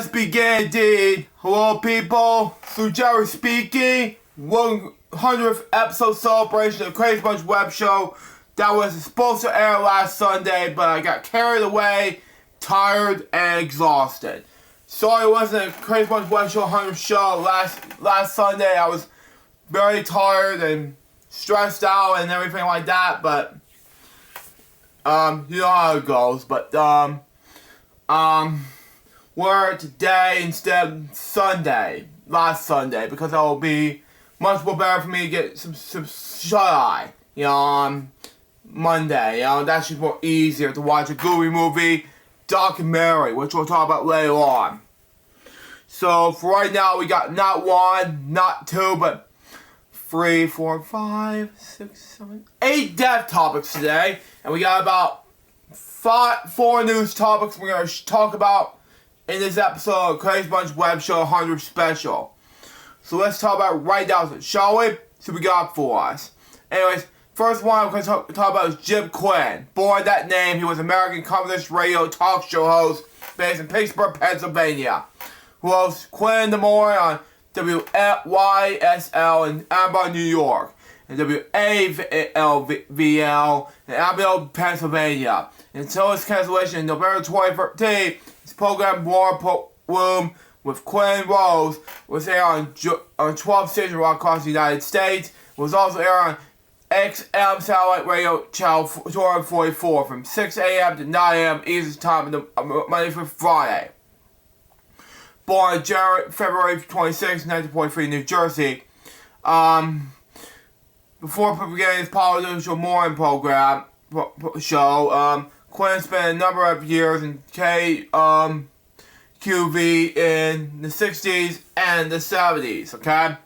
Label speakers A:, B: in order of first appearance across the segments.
A: Let's begin indeed. Hello people, through Jerry speaking. 100th episode celebration of Crazy Bunch web show that was supposed to air last Sunday, but I got carried away, tired, and exhausted. Sorry it wasn't a Crazy Bunch web show 100th show last Sunday. I was very tired and stressed out and everything like that, but you know how it goes. But we're today instead of Sunday, last Sunday, because that will be much more better for me to get some shut-eye, you know, on Monday. You know, that's just more easier to watch a Gooey movie documentary, which we'll talk about later on. So for right now, we got not one, not two, but 3, 4, 5, 6, 7, 8 death topics today, and we got about 4 news topics we're going to talk about in this episode of Crazy Bunch Web Show 100 Special. So let's talk about it right now, shall we? See what we got for us. Anyways, first one I'm going to talk about is Jim Quinn. Born that name, he was an American communist radio talk show host based in Pittsburgh, Pennsylvania, who hosts Quinn in the Morning on WYSL in Amber, New York, and WALVL in Abbeville, Pennsylvania. Until its cancellation in November 2013, his program War Room with Quinn Rose was aired on 12 stations across the United States. It was also aired on XM Satellite Radio Channel 244 from 6 a.m. to 9 a.m. Eastern Time on Monday through Friday. Born on February 26, 1943 in New Jersey. Before beginning his political morning show, Quinn spent a number of years in KQV in the 60s and the 70s, okay?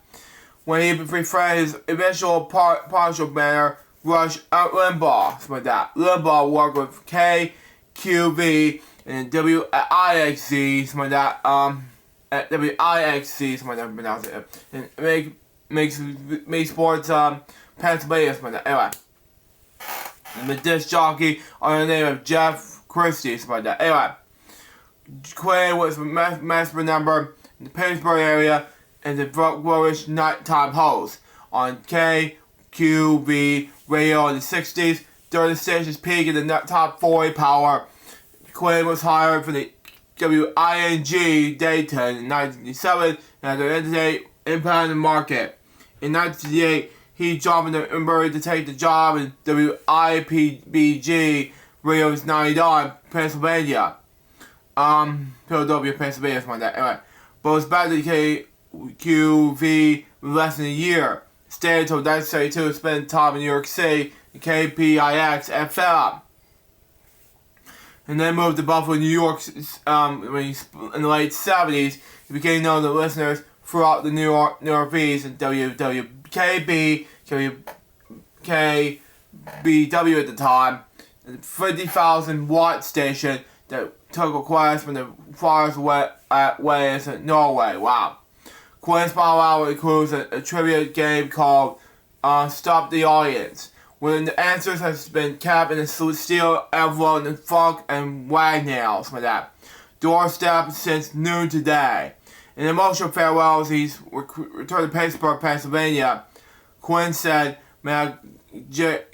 A: When he befriended his eventual partial banner, Rush Limbaugh, something like that. Limbaugh worked with KQV and WIXZ, something like that, at WIXZ, something like that, pronounce it, and makes sports, Pennsylvania, something like that. Anyway. And the disc jockey on the name of Jeff Christie, something like that. Anyway, Quinn was a master number in the Pittsburgh area and the Brooklyn nighttime host on KQV radio in the 60s. During the station's peak in the top 40 power, Quinn was hired for the WING Dayton in 1987 and entered the independent market. In 1968, he jumped in the Embury to take the job in WIPBG Radio's 99, Pennsylvania. Philadelphia, Pennsylvania, something like that. Anyway, but was back to KQV less than a year. Stayed until 1972 to spend time in New York City in KPIX FM. And then moved to Buffalo, New York in the late 70s. He became known to listeners throughout the Northeast and WWKB, KBW at the time, a 50,000 watt station that took requests from the farthest ways in Norway. Wow. Quinn's final hour includes a trivia game called Stop the Audience, when the answers has been kept in a steel envelope in Funk and Wagnall, something like that. Doorstep since noon today. In emotional farewell as he's returned to Pittsburgh, Pennsylvania, Quinn said, "May I get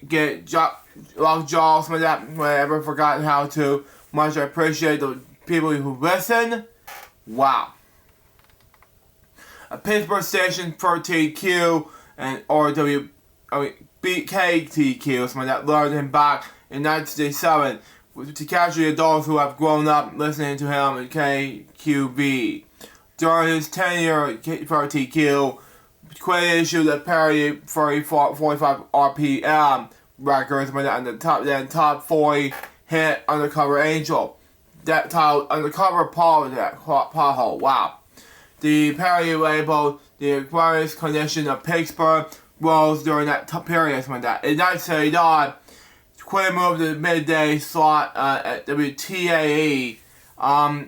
A: lockjaw, something like that, when I ever forgotten how to. Much I appreciate the people who listen." Wow. A Pittsburgh station 13Q BKTQ, something that lured him back in 1987 to capture the adults who have grown up listening to him in KQV. During his tenure for TQ, Quinn issued a parody 45 RPM records and the top 40 hit Undercover Angel, that titled Undercover Pothole. Wow. The parody labeled the Aquarius condition of Pittsburgh rose during that period, something like that. In 1979, Quinn moved to the midday slot at WTAE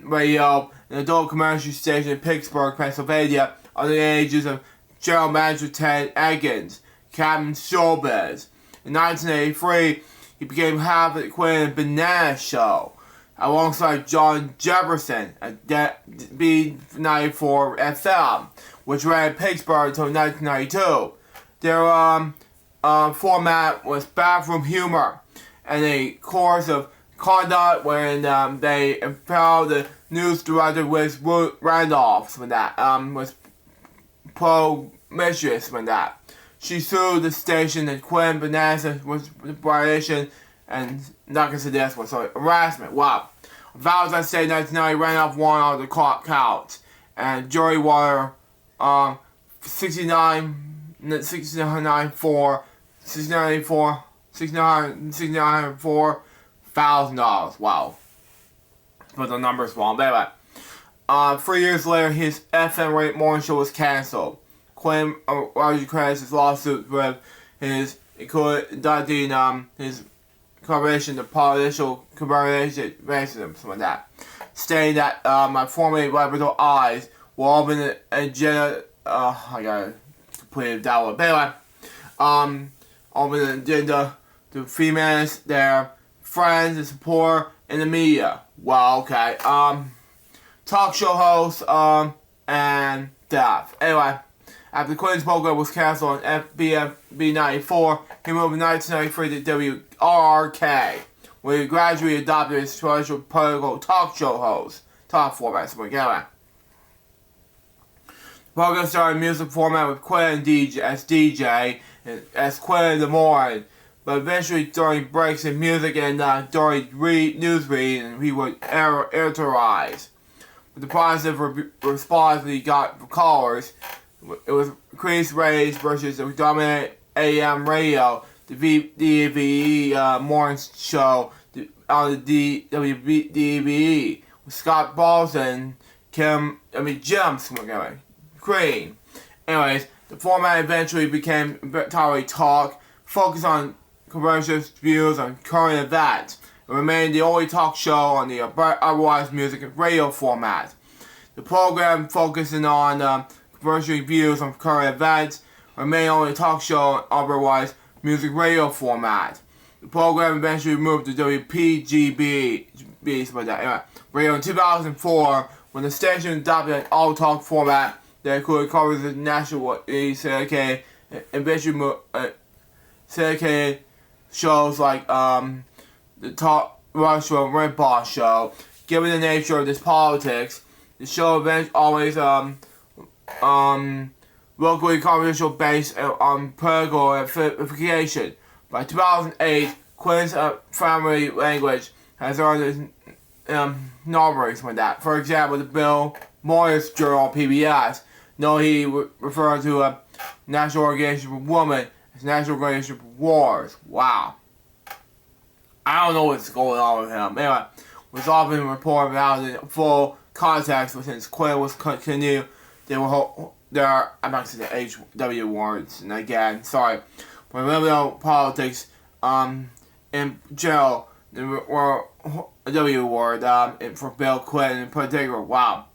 A: radio, an adult commercial station in Pittsburgh, Pennsylvania, under the ages of General Manager Ted Eggins, Captain Showbiz. In 1983, he became half of the Quinn Banana Show. alongside John Jefferson at B94 FM, which ran in Pittsburgh until 1992. Their format was bathroom humor and a course of conduct when they empowered the news director with Ruth Randolph when that was pro-mistress when that. She sued the station and Quinn Bonanza was violation and not considered this was harassment. Wow. Valentine's Day 1990 ran off one on the counts. And Joey Water $69,400,000. Wow. But the number's wrong. But anyway. 3 years later, his FM rate morning show was canceled. Quinn largely credits his lawsuit with his conducting his collaboration to political commemoration racism, something like that, stating that my formerly Labrador eyes will open an agenda. I gotta complete that one. But anyway, open an agenda to females, their friends, and support in the media. Well, okay. Talk show host and staff. Anyway. After Quinn's program was canceled on FBB94, he moved in 1993 to WRK, where he gradually adopted his traditional political talk show host format. So anyway, the program started music format with Quinn as DJ and as Quinn in the morning, but eventually during breaks in music and during news reading, he would editorize. With the positive response that he got from callers, it was increased ratings versus the dominant AM radio, the DVE morning show on the WDVE with Scott Balson, Jim Green. Anyways, the format eventually became entirely talk, focused on commercials, views on current events. It remained the only talk show on the otherwise music and radio format. The program focusing on commercial reviews on current events remained only a talk show on otherwise music radio format. The program eventually moved to WPGB radio in 2004 when the station adopted an all-talk format that included coverage of national syndicated syndicated shows like the Talk Russell and Rimbaugh show. Given the nature of this politics, the show eventually always locally controversial based on political affiliation. By 2008, Quinn's family language has earned nominations with that. For example, the Bill Moyers Journal PBS, he referred to a National Organization for Women as National Organization for Wars. Wow. I don't know what's going on with him. Anyway, was often reported without in full context, but since Quinn was continued, I'm not saying the HW awards, and again, sorry. When we know politics, in general, there were a W award, for Bill Quinn in particular. Wow.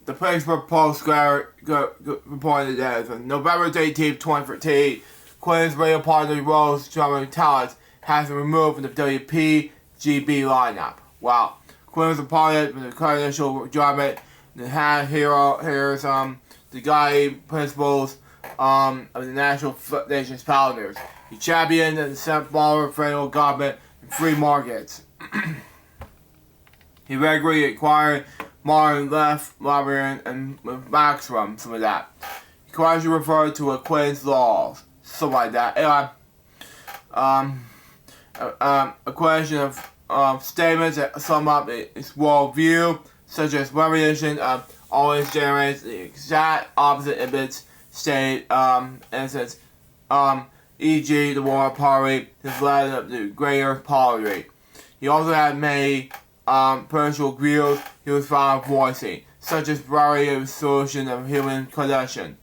A: The Pittsburgh Post reported that on November 18th, 2013, Quinn's radio partner Rose Drummond Talent has been removed from the WPGB lineup. Wow. Quinn was appointed with the current initial drummer, here's the guiding principles of the National Nation's Founders. He championed the smaller federal government and free markets. He regularly acquired modern left lobbyists and maximum, some of that. He quietly referred to a Quinn's laws, something like that. Anyway, a question of statements that sum up its worldview, such as revolution always generates the exact opposite of its state, instance, e.g. the war party has led up to greater poverty. He also had many personal views he was found voicing, such as variety of solution of human condition.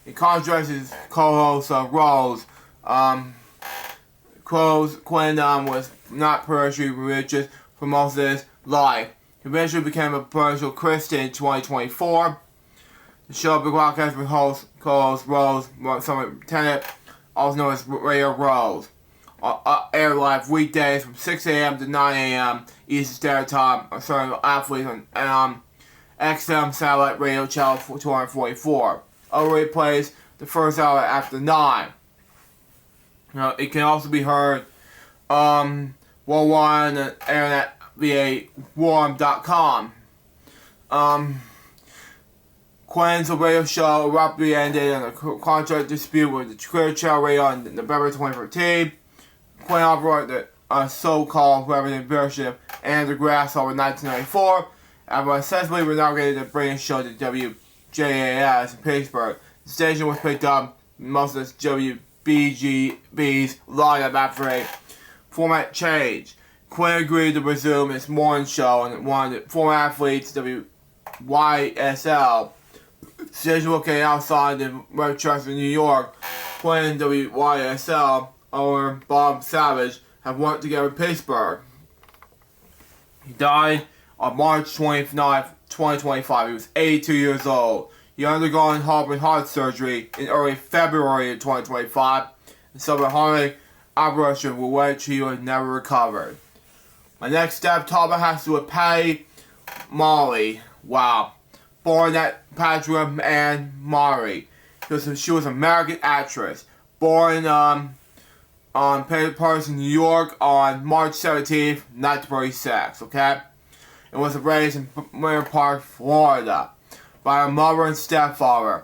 A: In contrast to his co-host Rose, Quinn was not personally religious for most of his life. He eventually became a personal Christian in 2024. The show broadcast with co-host Rose, Summer Tennant, also known as Radio Rose. air live weekdays from 6 a.m. to 9 a.m. Eastern Standard Time on certain athletes on XM Satellite Radio Channel 244. Other replays the first hour after 9. It can also be heard worldwide on the internet via warm.com. Quinn's radio show abruptly ended in a contract dispute with the Clear Channel Radio on November 2013. Quinn operated a so-called revenue viewership and the Grasshopper in 1994, and was successfully relocated to bring a show to WJAS in Pittsburgh. The station was picked up most of its WBGB's lineup after a format change. Quinn agreed to resume its morning show and wanted former athletes WYSL, station located outside the Rochester, New York. Quinn and WYSL owner Bob Savage have worked together in Pittsburgh. He died on March 29th, 2025. He was 82 years old. He undergone heart surgery in early February of 2025 and suffered a heart operation with which he was never recovered. My next topic has to do with Patty Molly. Wow. Born at Patrick Ann Maury. She was an American actress. Born on Paris, New York on March 17th, 1946, okay? And was raised in Winter Park, Florida by her mother and stepfather.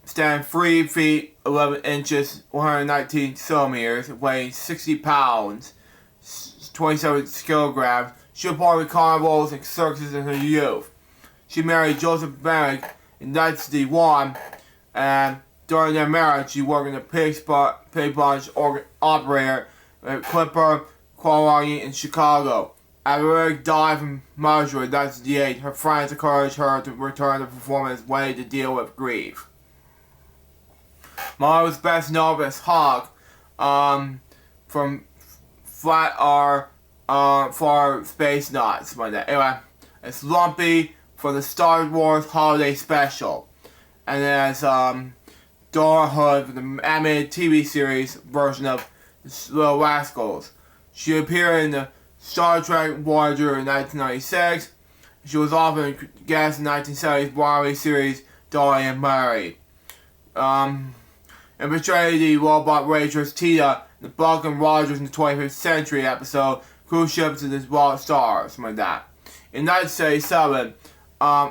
A: Standing 3 feet 11 inches, 119 centimeters, weighing 60 pounds, 27 kilograms. She was part of carnivals and circuses in her youth. She married Joseph Bannock in 1961, and during their marriage, she worked in a pig bunch operator at Clipper, Quality in Chicago. After Eric died from marriage in 1968, her friends encouraged her to return to performance as a way to deal with grief. Molly was best known as Hawk from Flat R for Space Nuts. Anyway, it's Lumpy for the Star Wars Holiday Special. And there's Dora Hood for the animated TV series version of The Little Rascals. She appeared in the Star Trek Voyager in 1996. She was often a guest in 1970s Broadway series Dolly and Mary. And portrayed the robot waitress Tita in the Buck and Rogers in the 25th Century episode Cruise Ships to the Wild Stars, something like that. In 1977,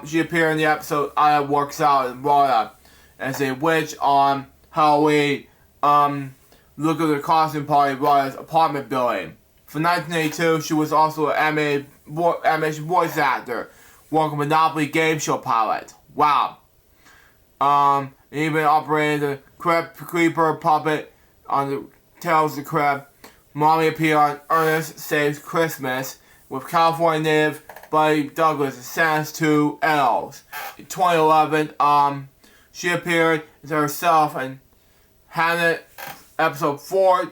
A: she appeared in the episode Aya Works Out in Florida as a witch on Halloween. Look at the costume party at Rada's apartment building. For 1982, she was also an animation voice actor, working Monopoly game show pilot. Wow. Even operated the Crypt Creeper puppet on the Tales of the Crypt. Mommy appeared on Ernest Saves Christmas with California native Buddy Douglas as Santa's 2 elves. In 2011, she appeared as herself in Hannah episode 4,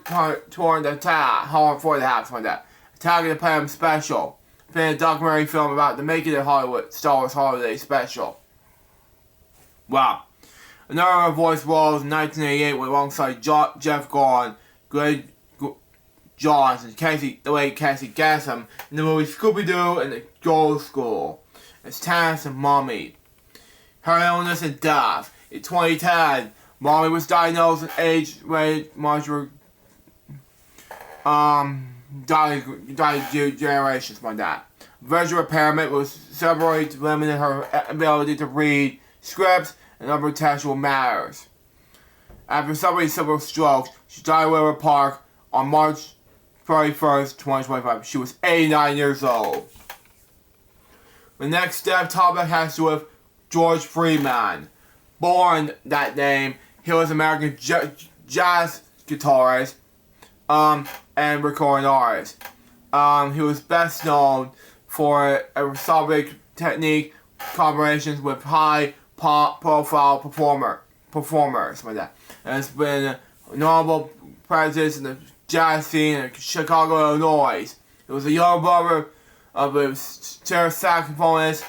A: Torn the Attack, Holland 4 and a half, something like that. Attack of the Planet Special. Been a documentary film about the making of Hollywood Star Wars Holiday Special. Wow. Another voice roles in 1988 alongside Jeff Gordon, Greg Johns, and the late Cassie Gassam in the movie Scooby-Doo and the Gold School as Tannis and Mommy. Her illness and death. In 2010, Mommy was diagnosed with age-related muscular degeneration, like that. Visual impairment was severely limited her ability to read scripts and other textual matters. After suffering several strokes, she died in River Park on March 31st, 2025. She was 89 years old. The next topic has to do with George Freeman. Born that name, he was an American jazz guitarist and recording artist. He was best known for aerobic technique collaborations with high-profile performers like that. And it's been a notable presence in the jazz scene in Chicago, Illinois. He was a younger brother of a tenor saxophonist,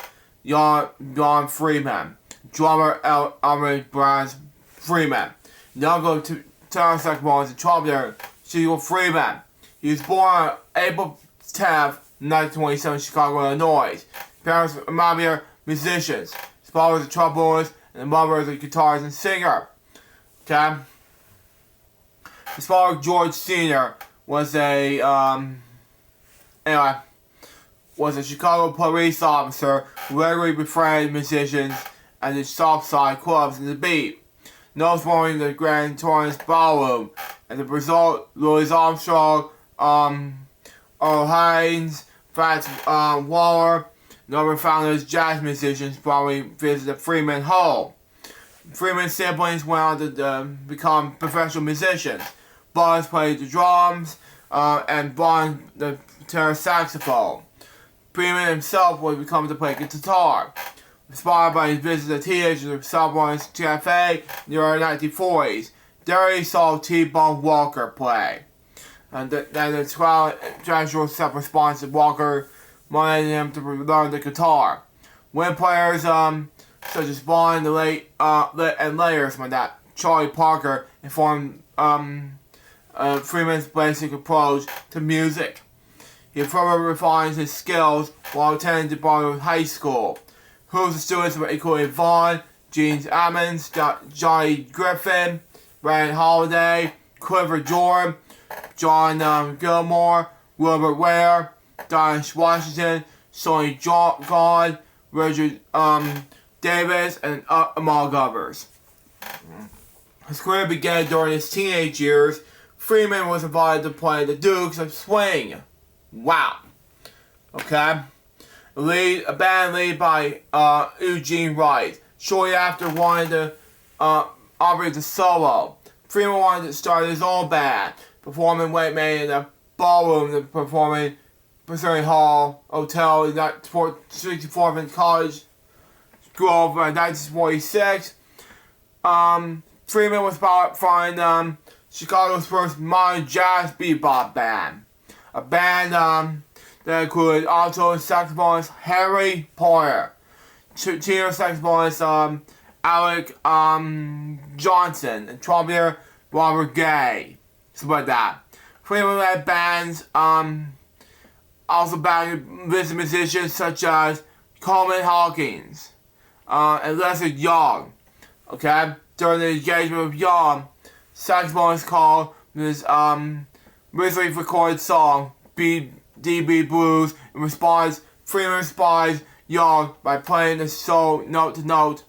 A: John Freeman, drummer Elmer Brown Freeman, younger tenor saxophonist and trumpeter Cecil Freeman. He was born on April 10th, 1927 in Chicago, Illinois. His parents were mafia musicians. His father was a trombonist and his mother was a guitarist and singer. Okay? His father, George Sr., was a Chicago police officer who regularly befriended musicians at the Southside clubs in the beat. Notably in the Grand Torrance Ballroom. As a result, Louis Armstrong, Earl Hines, Fats Waller, and other founders, jazz musicians probably visited Freeman home. Freeman's siblings went on to become professional musicians. Buzz played the drums, and Bond the tenor saxophone. Freeman himself would become to play guitar. Inspired by his visit to teenagers at Southbourne's Cafe in the early 1940s, there he saw T-Bone Walker play. And the traditional self-response to Walker wanted him to learn the guitar. When players such as Bond and later like that, Charlie Parker informed Freeman's basic approach to music. He further refined his skills while attending DeBarton High School. Whose students were including Vaughn, Gene Ammons, Johnny Griffin, Rand Holiday, Clifford Jordan, John Gilmore, Wilbur Ware, Don Washington, Sonny Gone, Richard Davis, and among others. His career began during his teenage years. Freeman was invited to play the Dukes of Swing. Wow. Okay. A band led by Eugene Wright. Shortly after wanting to operate the solo, Freeman wanted to start his own band, performing Wait May in the ballroom, the performing Pacific Hall Hotel in 64th and College Grove in 1946. Freeman was from Chicago's first modern jazz bebop band. A band that included alto saxophonist Harry Porter, tenor saxophonist Alec Johnson, and trumpeter Robert Gay. Something like that. Freeman led bands also backed visiting musicians such as Coleman Hawkins and Leslie Young. Okay? During the engagement with Young, saxophonist called this recently recorded song DB Blues. In response, Freeman inspires Young by playing the solo note to note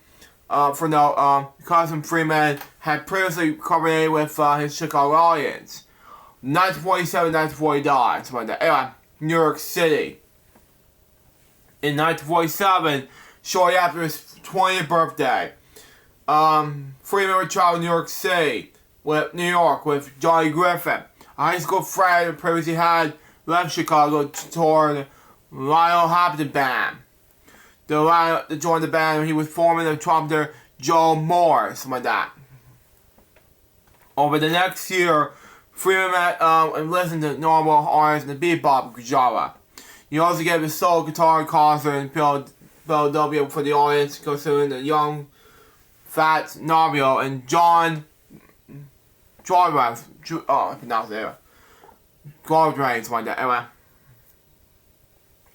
A: because Freeman had previously collaborated with his Chicago audience. 1947, 1949, something like that. Anyway, New York City. In 1947, shortly after his 20th birthday, Freeman would travel to New York with Johnny Griffin, a high school friend who previously had left Chicago to tour the Lionel Hampton Band. To join the band, he was forming the trumpeter Joe Moore, something like that. Over the next year, Freeman met and listened to normal artists in the bebop genre. He also gave a solo guitar concert in Philadelphia for the audience, considering the young Fats Navio and John Jarvis. I pronounced it. Gordon, something like that.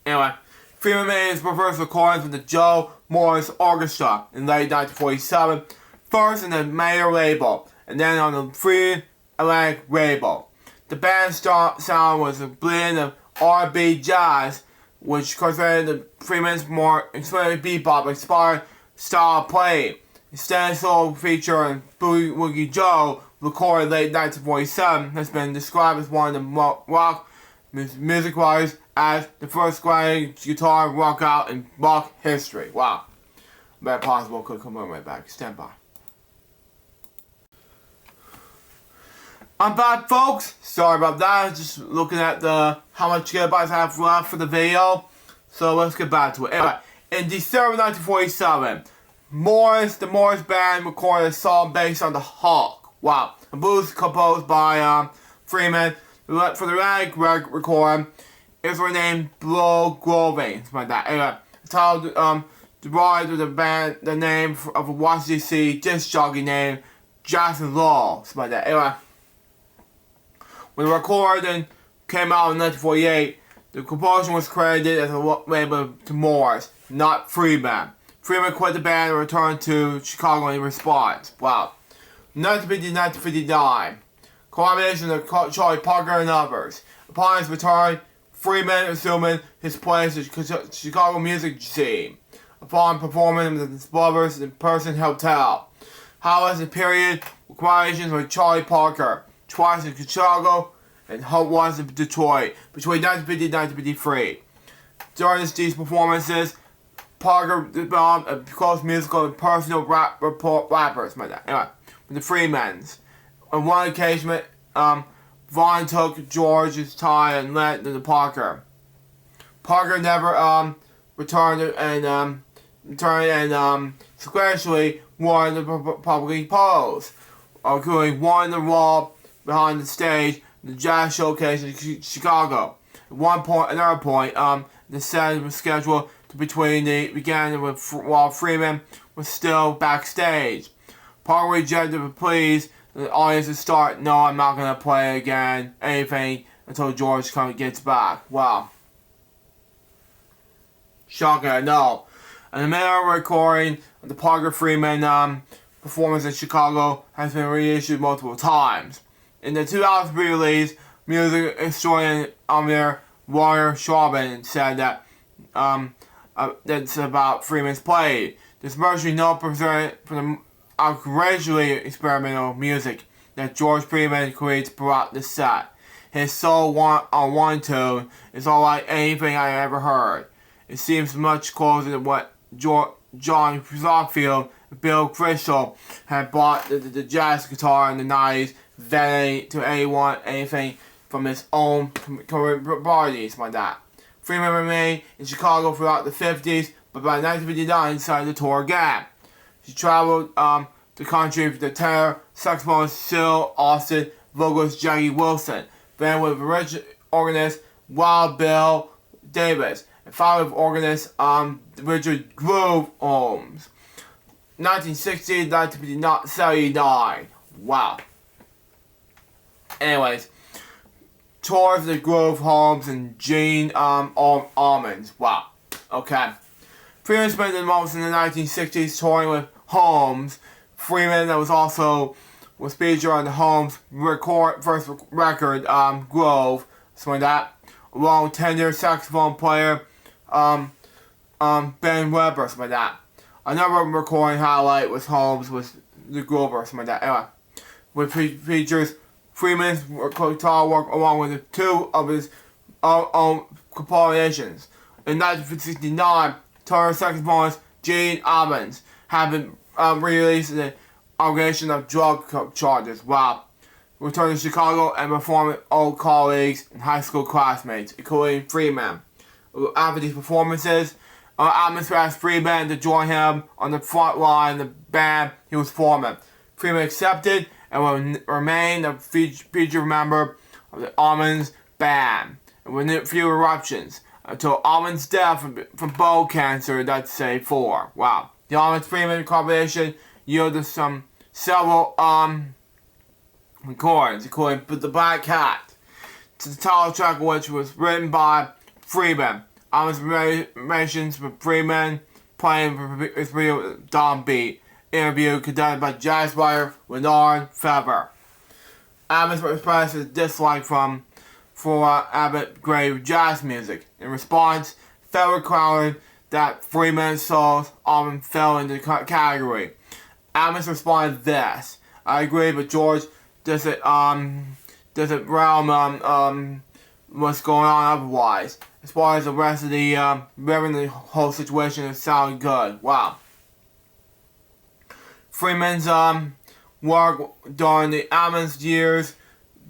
A: Anyway, Freeman made his first recordings with the Joe Morris Orchestra in late 1947, first in the Mayer label, and then on the Free Atlantic label. The band's sound was a blend of R&B jazz, which concentrated Freeman's more expensive bebop-inspired style of playing. His stand solo feature on Boogie Woogie Joe, recorded late 1947, has been described as one of the rock music writers as the first grinding guitar rock out in rock history. Wow. Very possible, could come right back. Stand by. I'm back, folks. Sorry about that. Just looking at how much gigabytes I have left for the video. So let's get back to it. Anyway, in December 1947, the Morris Band recorded a song based on The Hawk. Wow. A blues composed by Freeman. For the Atlantic record, it was renamed Blow Groving, something like that. Anyway, the title derived the name of a Washington D.C. disc jockey named Jackson Law, something like that. Anyway, When the recording came out in 1948, the composition was credited as a label to Morris, not Freeman. Freeman quit the band and returned to Chicago in response. Wow. 1959. Collaboration of Charlie Parker and others. Upon his return, Freeman assuming his place in the Chicago music scene. Upon performing with his brothers in Person Hotel. Highlights the period collaborations with Charlie Parker, twice in Chicago and once in Detroit, between 1950 and 1953. During these performances, Parker developed a close musical and personal rappers. Anyway, with the Freemans. On one occasion, Vaughn took George's tie and led to Parker. Parker never returned and sequentially won the public pose, including one the wall behind the stage, the jazz showcase in Chicago. At another point, the set was scheduled to began while Freeman was still backstage. Parker rejected the pleas the audience to start. No, I'm not gonna play again. Anything until George gets back. Wow. Shocking, I know. And the middle recording of the Parker Freeman performance in Chicago has been reissued multiple times. In the 2003 release, music historian Amir Warner Schwabin said that that's about Freeman's play. There's virtually no percent from the outrageously experimental music that George Freeman creates throughout the set. His solo on one tune is unlike anything I ever heard. It seems much closer to what John Zofield and Bill Crystal had bought the jazz guitar in the 90s than anything from his own parties like that. Freeman remained in Chicago throughout the 50s, but by 1959 decided to tour again. She traveled the country with the tenor saxophonist Syl Austin, vocalist Jackie Wilson, then with organist Wild Bill Davis, and finally with organist Richard Groove Holmes. 1960 to 1979. Wow. Anyways, tours of Groove Holmes and Gene Almonds. Wow. Okay. Freeman spent the most in the 1960s touring with Holmes. Freeman was featured on the Holmes first record, Grove, something like that, along with tenor saxophone player Ben Weber, something like that. Another recording highlight was Holmes with the Grove or something like that. Anyway, which features Freeman's guitar work along with two of his own compilations. In 1969, tenor saxophonist Gene Almonds had been released the allegation of drug charges. Wow. Returned to Chicago and performed with old colleagues and high school classmates, including Freeman. After these performances, Almonds asked Freeman to join him on the front line of the band he was forming. Freeman accepted and will remain a featured member of the Almonds band, and with few eruptions, until Almonds' death from bone cancer in 1974. Wow. The Almonds Freeman collaboration yielded several recordings, including The Black Cat, to the title track which was written by Freeman. Almonds mentions with Freeman playing his video Don Beat. Interview conducted by jazz writer Renard Faber. Almonds expressed his dislike for Abbott grade jazz music. In response, Faber claimed that Freeman's songs often fell into the category. Almonds responded this: "I agree, but George doesn't realm what's going on otherwise. As far as the rest of the whole situation is sounding good." Wow. Freeman's work during the Almonds years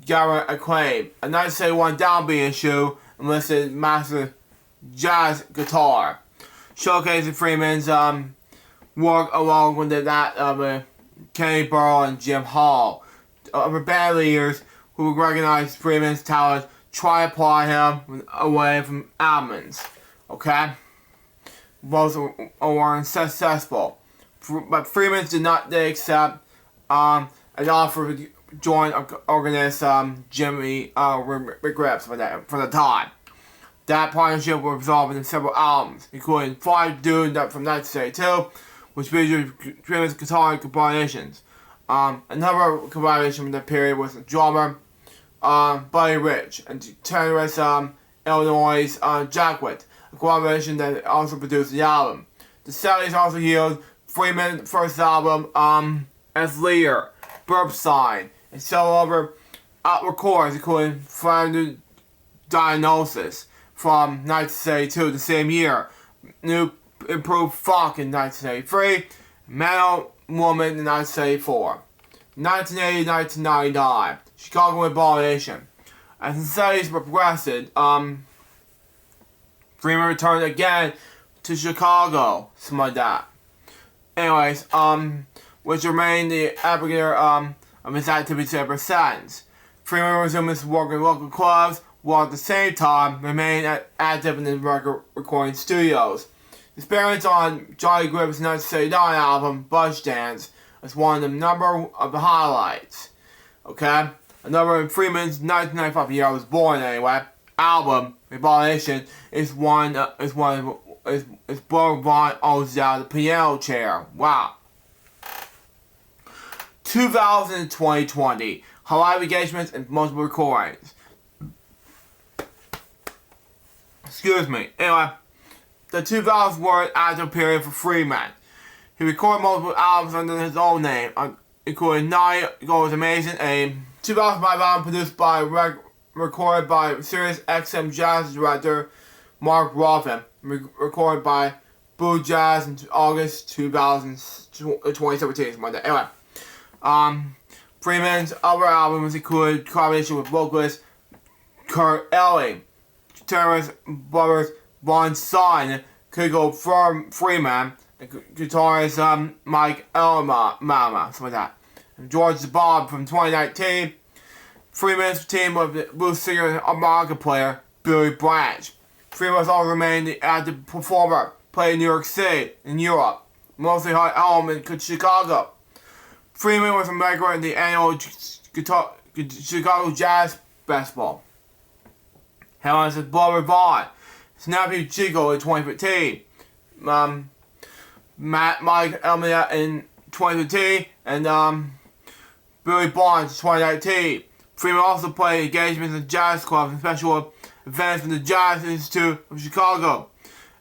A: got acclaim. A 1971 Downbeat issue enlisted master jazz guitar, showcasing Freeman's work along with that of Kenny Burrell and Jim Hall. Other band leaders who recognized Freeman's talent try to apply him away from Almonds. Okay? Both were unsuccessful. But Freeman did not accept an offer joined organist Jimmy McGriff for the time. That partnership was resolved in several albums, including Fly Dude from 1972, which featured Freeman's guitar combinations. Another collaboration from that period was the drummer Buddy Rich and guitarist Illinois Jack Witt, a collaboration that also produced the album. The 70s also yielded Freeman's first album as leader, Burp Sign, and several other records, including Final Diagnosis from 1972, the same year, New Improved Funk in 1983, Metal Woman in 1974. 1980-1999, Chicago Abomination. As the 70s progressed, Freeman returned again to Chicago, something like that. Anyways, which remained the epicenter of his activities ever since. Freeman resumed his work in local clubs, while at the same time remained active in the record recording studios. His appearance on Johnny Griffith's 1979 album, Bush Dance, was one of the number of the highlights. Okay? Another of Freeman's 1995, the year I was born anyway, album, Abomination, is blown Vaughn owns out the piano chair. Wow. 2000 and 2020, live engagements and multiple recordings. Excuse me. Anyway, the 2000s were an active period for Freeman. He recorded multiple albums under his own name, including Night Goes Amazing, a 2005 album produced by recorded by Sirius XM Jazz director Mark Ruffin, recorded by Boo Jazz in August 2017. Anyway, Freeman's other albums include collaboration with vocalist Kurt Elling, guitarist brothers Von Son, Kiko Freeman, and guitarist Mike Elma, something like that. And George Bob from 2019. Freeman's team with blues singer and harmonica player Billy Branch. Freeman has also remained the active performer, playing in New York City and Europe, mostly at home in Chicago. Freeman was a member in the annual Chicago Jazz Festival. Held as his brother Vaughn, his nephew Chico in 2015, Mike Elmia in 2015, and Billy Barnes in 2019. Freeman also played engagements in jazz clubs and special events from the Jazz Institute of Chicago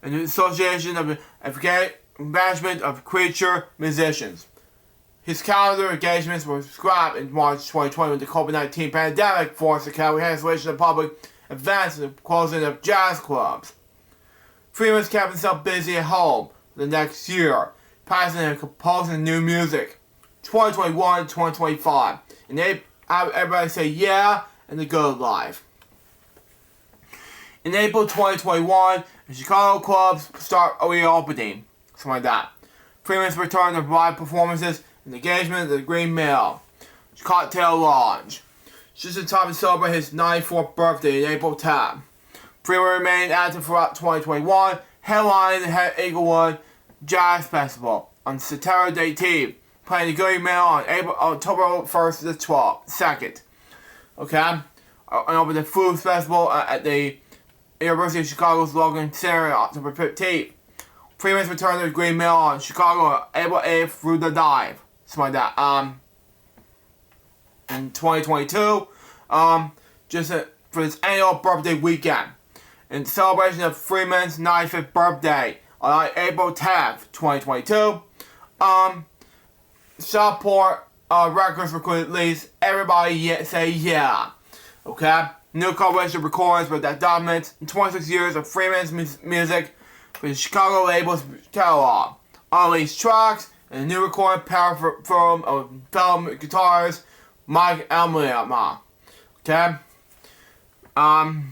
A: and the Association of Advancement of Creature Musicians. His calendar engagements were scrapped in March 2020 when the COVID-19 pandemic forced the cancellation of public events and the closing of jazz clubs. Freeman's kept himself busy at home for the next year, passing and composing new music, 2021 and 2025, and they have everybody say yeah and the good life. In April 2021, the Chicago clubs start reopening, something like that. Freeman's returned to provide performances and engagement at the Green Mill Cocktail Lounge, just in time to celebrate his 94th birthday in April 10. Freeman remained active throughout 2021, headlining the Inglewood Jazz Festival on September 18th, playing the Green Mill on October 1st to the 2nd. Okay? And over the Food Festival at the University of Chicago's Logan Center on October 15th. Freeman's returned to the Green Mill on Chicago April 8th through the 9th. Something like that. In 2022, just for his annual birthday weekend. In celebration of Freeman's 95th birthday on April 10th, 2022, Southport Records released Everybody Say Yeah. Okay? New collaboration records with that documents 26 years of Freeman's music for the Chicago label's catalog. Unreleased tracks and a new recording from fellow guitarist Mike Elmia. Okay?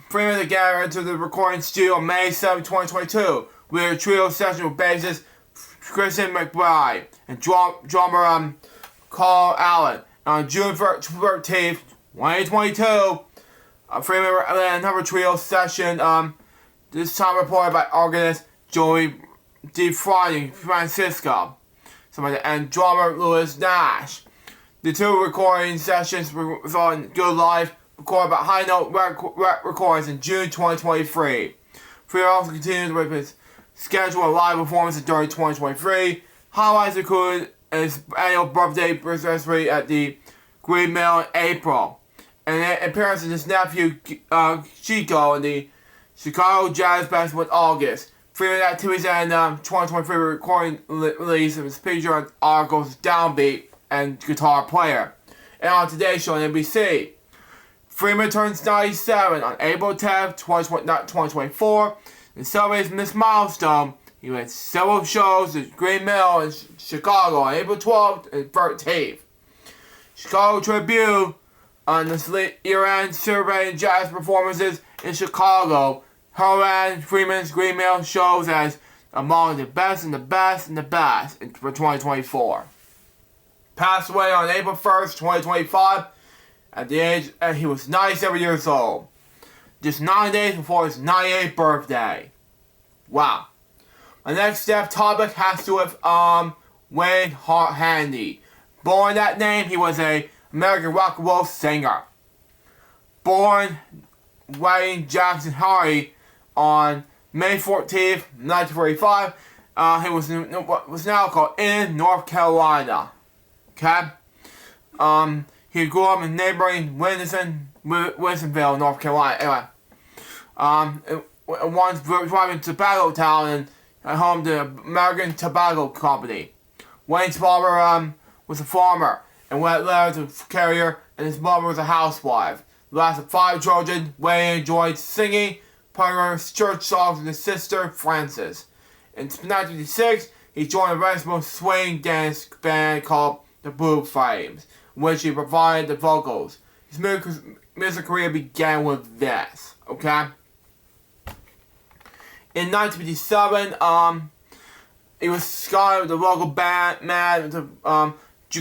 A: Freeman again entered the recording studio on May 7, 2022 with a trio session with bassist Kristen McBride and drummer Carl Allen. On June 13th, 2022, Freeman led another trio session, this time reported by organist Joey D. Francisco, and drummer Louis Nash. The two recording sessions were on Good Life, recorded by High Note Recordings in June 2023. Freeman also continued with his schedule of live performances during 2023. Highlights include his annual birthday anniversary at the Green Mill in April, and an appearance of his nephew Chico in the Chicago Jazz Festival in August. Freeman activities and 2023 recording release of his picture on articles Downbeat and guitar player. And on Today's Show on NBC. Freeman turns 97 on April 10th, 2024, and celebrates this milestone. He went several shows at Green Mill in Chicago on April 12th and 13th. Chicago Tribune on this year-end celebrating jazz performances in Chicago. Herman Freeman's Green Mill shows as among the best and the best and the best for 2024. Passed away on April 1st, 2025, at the age, he was 97 years old. Just 9 days before his 98th birthday. Wow. My next topic has to do with Wayne Handy. Born that name, he was an American rock and roll singer. Born Wayne Jackson Hardy on May 14th, 1945. He was in what was now called in North Carolina. Okay? He grew up in neighboring Winstonville, North Carolina. Anyway, once driving tobacco town and home to the American Tobacco Company. Wayne's father was a farmer and went later to carrier, and his mother was a housewife. The last of 5 children, Wayne enjoyed singing, playing church songs with his sister, Frances. In 1956, he joined a vegetable swing dance band called the Blue Flames, in which he provided the vocals. His music career began with this, okay? In 1957, he was scouted with the local band to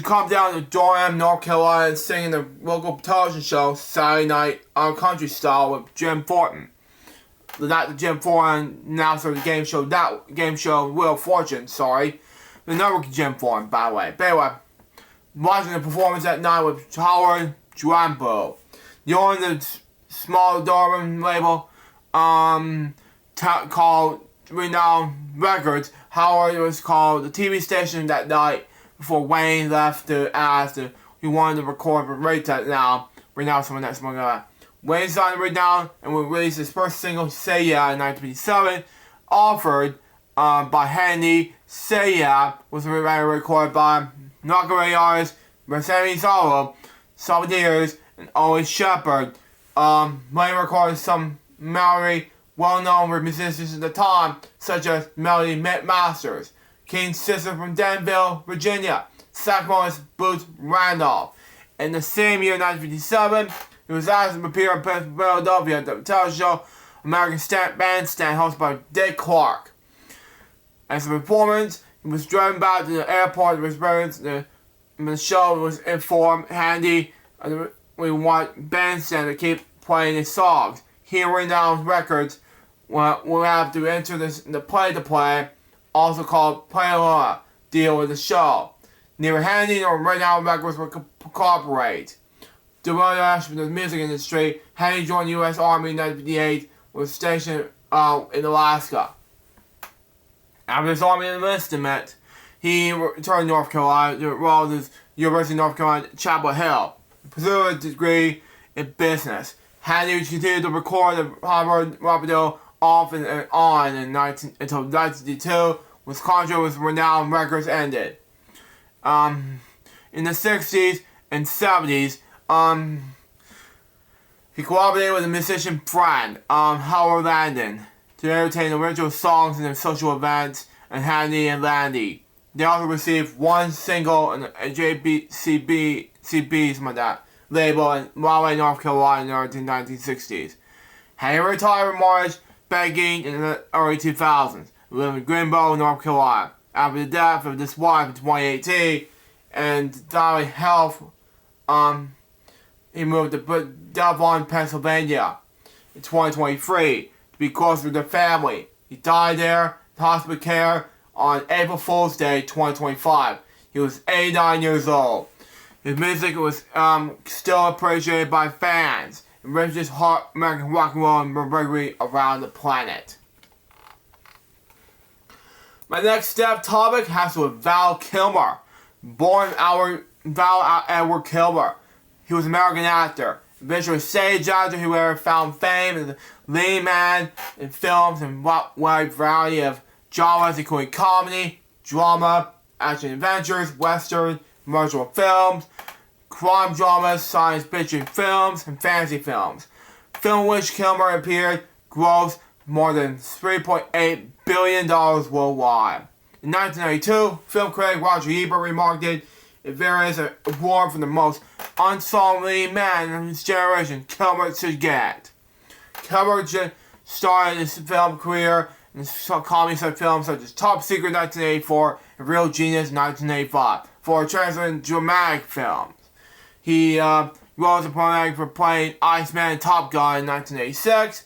A: come down to Durham, North Carolina, and sing in the local television show Saturday Night Country Style with Jim Thornton. Not the Jim Thornton announcer of the game show, that game show Wheel of Fortune, sorry. The network Jim Thornton, by the way. But anyway, watching the performance that night with Howard Drambo. He owned the small Durham label called Renowned Records. Howard was called the TV station that night before Wayne left to ask if he wanted to record for Rate That Now. Renowned someone that's more going. Wayne signed Renowned and would release his first single, Say Yeah, in 1957. Offered by Handy, Say Yeah was recorded by Knockaway artist Mercedes Solo, Souvenirs, and Ollie Shepherd. Wayne recorded some Maori well-known musicians at the time, such as Melody Masters, King's sister from Danville, Virginia, saxophonist Boots Randolph. In the same year, 1957, he was asked to appear in Philadelphia at the television show American Bandstand, hosted by Dick Clark. As a performance, he was driven back to the airport with his parents. The show was informed Handy we want Bandstand to keep playing his songs. He and Renowned Records will have to enter the play-to-play, also called Play-Along, deal with the show. Neither Handy nor Renowned Records will cooperate. Devoted to the music industry, Handy joined the U.S. Army in 1958, was stationed in Alaska. After his Army enlistment, he returned to North Carolina to enroll at the University of North Carolina at Chapel Hill, pursued a degree in business. Handy continued to record the Harvard Rapido off and on until 1962, when his contract with Renowned Records ended. In the 60s and 70s, he collaborated with a musician friend, Howard Landon, to entertain original songs in social events, and Handy and Landy. They also received one single on a JBCB, something like that, label in Raleigh, North Carolina in the 1960s. Handy retired in March, begging in the early 2000s, living in Greenbow, North Carolina. After the death of his wife in 2018 and dying health, he moved to Devon, Pennsylvania in 2023 to be closer to the family. He died there in hospital care on April Fool's Day 2025. He was 89 years old. His music was still appreciated by fans and reached his heart American rock and roll and reverberate around the planet. My next topic has to do with Val Kilmer. Born Val Edward Kilmer. He was an American actor, eventually stage actor who ever found fame as a lead man in films and wide variety of genres including comedy, drama, action adventures, western, commercial films, crime dramas, science fiction films, and fantasy films. Film in which Kilmer appeared grossed more than $3.8 billion worldwide. In 1992, film critic Roger Ebert remarked it various award for the most unsung lead man in his generation Kilmer should get. Kilmer started his film career in comedy films such as Top Secret 1984 and Real Genius 1985 for translated dramatic films. He rose to prominence for playing Iceman in Top Gun in 1986,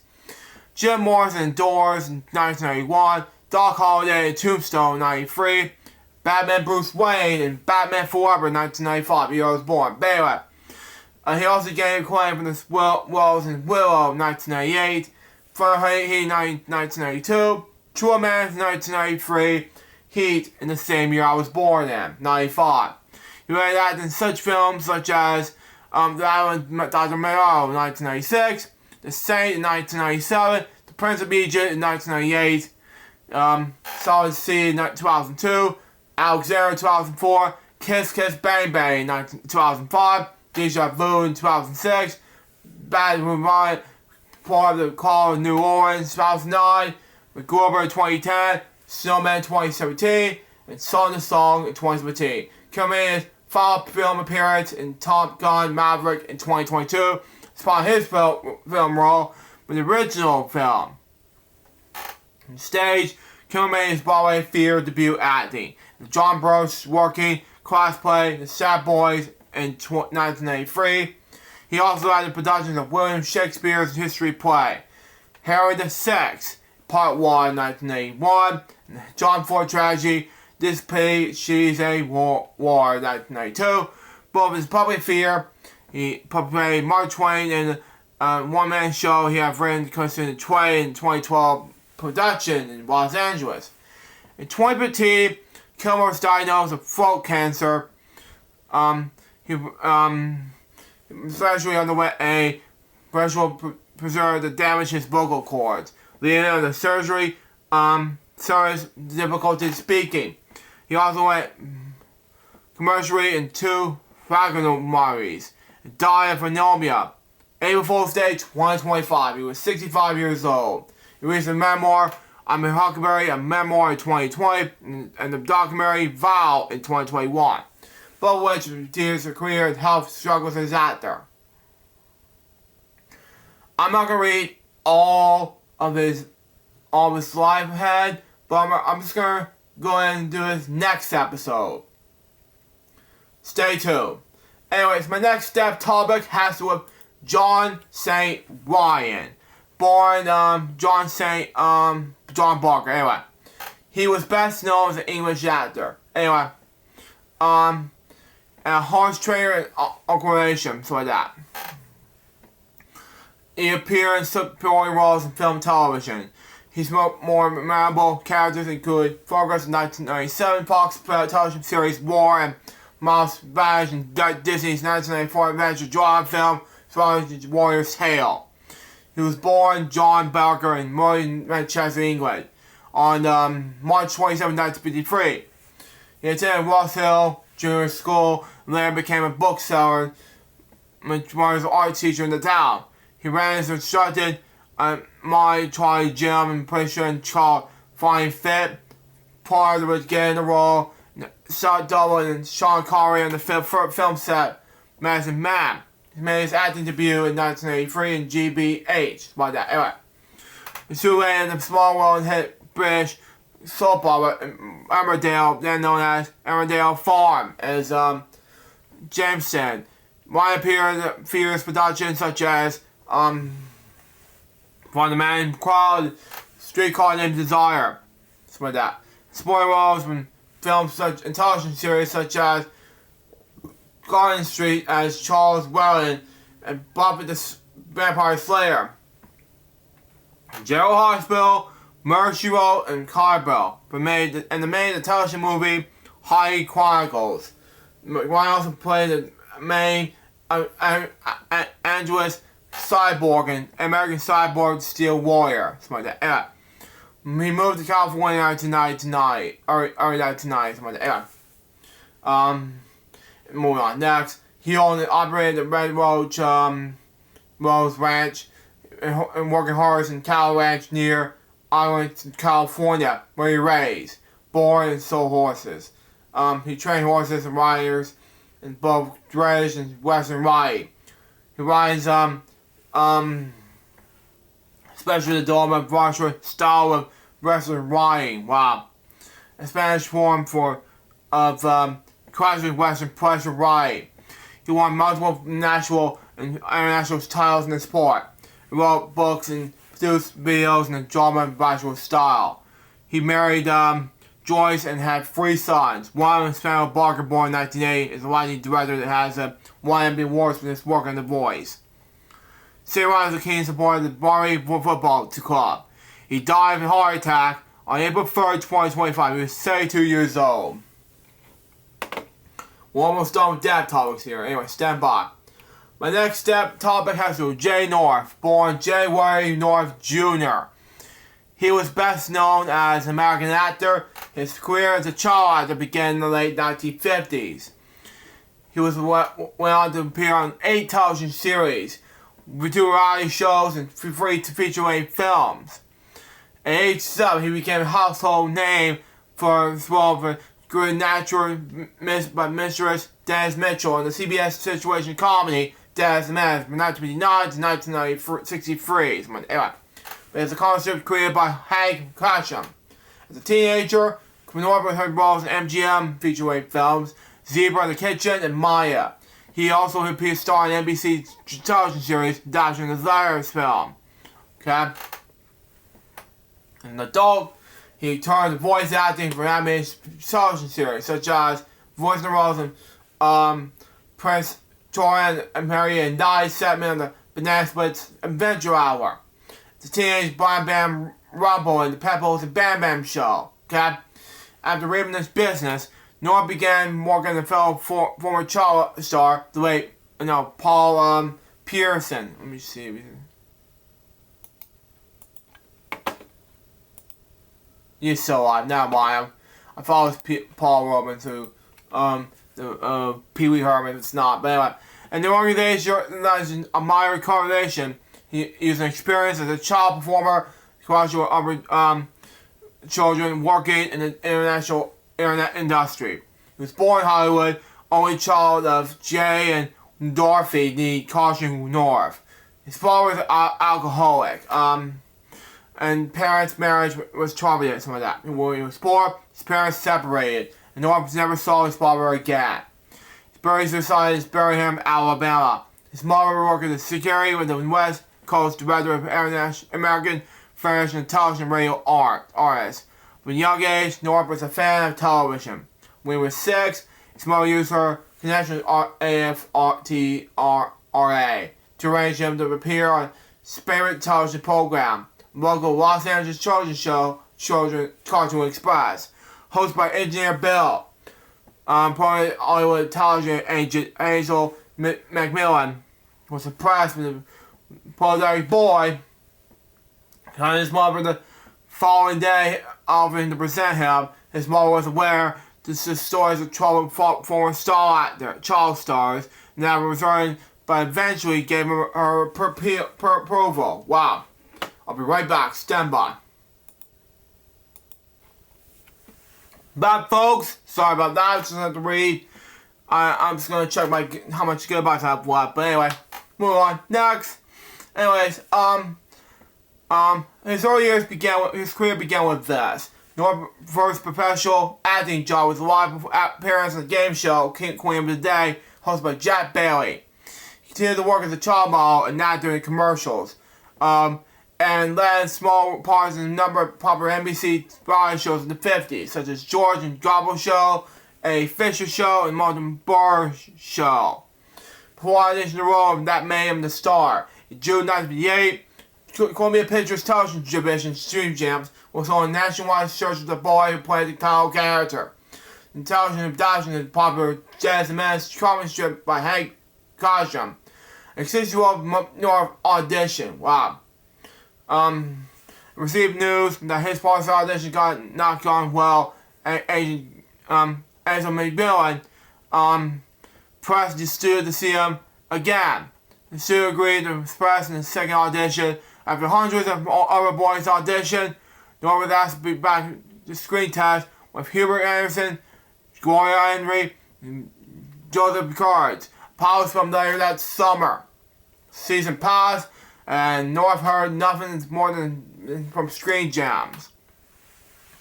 A: Jim Morrison in Doors in 1991, Doc Holliday in Tombstone in 1993, Batman Bruce Wayne in Batman Forever in 1995. He was born. But anyway, he also gained acclaim for the roles in Willow in 1998, For Heat in 1992, True Man in 1993, Heat in the same year I was born in, 95. He made acted in such films such as The Island Dr. Moreau in 1996, The Saint in 1997, The Prince of Egypt in 1998, Solid Seed in 2002, Alexander in 2004, Kiss Kiss Bang Bang in 2005, Deja Vu in 2006, Bad Moonlight, Part of the Call of New Orleans 2009, McGruber in 2010, Snowman 2017, and Song the Song in 2017. Kilmer made his final film appearance in Top Gun Maverick in 2022, upon his film role in the original film. On stage, Kilmer made his Broadway theater debut acting. John Bro's Working Class play The Sad Boys in 1983. He also acted in productions of William Shakespeare's history play Harry VI, Part 1, 1981, and John Ford tragedy This Pig, She's a War, 1992. Both his public theater, he played Mark Twain in a one-man show he had written concerning Twain in 2012 production in Los Angeles. In 2015, Kilmer was diagnosed with throat cancer. He essentially underwent a surgical procedure to damage his vocal cords, leading to the surgery, serious difficulty speaking. He also went commercially in 2 phagomatomies and died of pneumonia. April Fool's Day 2025. He was 65 years old. He released a memoir, I'm a Huckleberry, a memoir in 2020, and the documentary Val in 2021, both of which details his career and health struggles as an actor. I'm not going to read all of his life ahead, but I'm just going to go ahead and do his next episode. Stay tuned. Anyways, my next topic has to do with John St. Ryan. Born John Barker. Anyway, he was best known as an English actor. Anyway, and a horse trainer and organization, so like that. He appeared in supporting roles in film and television. His more memorable characters include Fargo's 1997 Fox television series War and Miles Bash and Disney's 1994 adventure drama film Warrior's Tale. He was born John Barker in Manchester, England, on March 27, 1953. He attended Ross Hill Junior School and later became a bookseller and was an art teacher in the town. He ran and instructed my Charlie Jim and Prisha and Charles Fine Fit, part of which getting the role, Shot Double and Sean Connery on the film set, Madison Man. He made his acting debut in 1983 in GBH. Like that. Anyway, he soon in the small world hit British soap opera Emmerdale, then known as Emmerdale Farm, as Jameson. Ryan appeared in various productions such as From the Man Crowd, Streetcar Named Desire, something like that. Sporting roles in films and television series such as Garden Street as Charles Wellington and Buffy the Vampire Slayer. General Hospital, Mercy Road, and Carbell made the television movie Heidi Chronicles. Ryan also played the main Android Cyborg and American Cyborg Steel Warrior. Something like that. Yeah. He moved to California early 1990. Something like that. Yeah. Moving on. Next, he owned and operated the Red Rose Ranch and working horse in Cal Ranch near Arlington, California, where he raised, born, and sold horses. He trained horses and riders in both British and Western riding. He rides especially the Dolman Brushwood style of wrestling riding. Wow. A Spanish form of classic Western pressure riding. He won multiple national and international titles in the sport. He wrote books and produced videos in the drama and Brushwood style. He married Joyce and had 3 sons. One of them, Samuel Barker, born in 1980, is a writing director that has won Emmy Awards for his work on The Voice. Ryan is a keen supporter of the Barry Football Club. He died of a heart attack on April 3rd, 2025. He was 32 years old. We're almost done with dad topics here. Anyway, stand by. My next topic has to do with Jay North, born J. Wary North Jr. He was best known as an American actor. His career as a child actor began in the late 1950s. He went on to appear on 8 television series, 2 variety shows, and 3 feature-length films. At age 7, he became a household name for his role for Good Natural Mistress Dennis Mitchell in the CBS situation comedy Dennis the Menace from 1959 to 1963. Anyway, but it's a concept created by Hank Casham. As a teenager, North had roles in MGM feature-length films, Zebra in the Kitchen, and Maya. He also appeared starring in NBC television series Dashing the Desires film. Okay? As an adult, he turned to voice acting for animated television series such as voicing the roles in Prince Jordan and Mary and Dice segment of the Banana Splits Adventure Hour. The Teenage Bam Bam Rumble and the Pebbles and Bam Bam Show. Okay? After leaving this business, North began working with fellow former child star, the late, Paul Pearson. Let me see. You're so odd. Never mind. I thought it was Paul Robbins who, Pee Wee Herman. It's not. But anyway. And the organization, a minor correlation, he was an experience as a child performer, graduate other children working in the international internet industry. He was born in Hollywood, only child of Jay and Dorothy the Caution North. His father was alcoholic. And parents' marriage was troubled, something like that. When he was 4, his parents separated, and North never saw his father again. His buried decided to bury him in Alabama. His mother worked as a security with the West Coast director of American French and television and radio artists. From a young age, North was a fan of television. When he was 6, his mother used her connection with AFTRA to arrange him to appear on his favorite television program, local Los Angeles children's show, Cartoon Express, hosted by engineer Bill. Prominent Hollywood television agent Hazel Macmillan was impressed with the prolific boy, and his mother the following day offering to present him. His mother was aware the stories of troubled former child stars, never returned, but eventually gave her approval. Wow. I'll be right back. Stand by. Back, folks. Sorry about that. I just have to read. I'm just gonna check how much gigabytes I have left. But anyway, move on. Next. Anyways, his early years his career began with this. North's first professional acting job was a live appearance on the game show Queen of the Day, hosted by Jack Bailey. He continued to work as a child model and not doing commercials. And led small parts in a number of popular NBC variety shows in the 50s, such as George and Gobble Show, a Fisher Show and Martin Barr Show. Before auditioning the role that made him the star. In June 1958, Columbia Pictures television division Stream Jams was on a nationwide search for the boy who played the title character. The television adaptation of the popular Jazz and Menace comic strip by Hank Cochran. A 6-year-old North audition. Wow. Received news that his part of the audition got not gone well. Agent Ansel McMillan pressed the studio to see him again. The studio agreed to express in the second audition. After hundreds of other boys auditioned, Norm was asked to be back to screen test with Hubert Anderson, Gloria Henry, and Joseph Picard. Pilots from later that summer. Season passed, and North heard nothing more than from Screen Jams,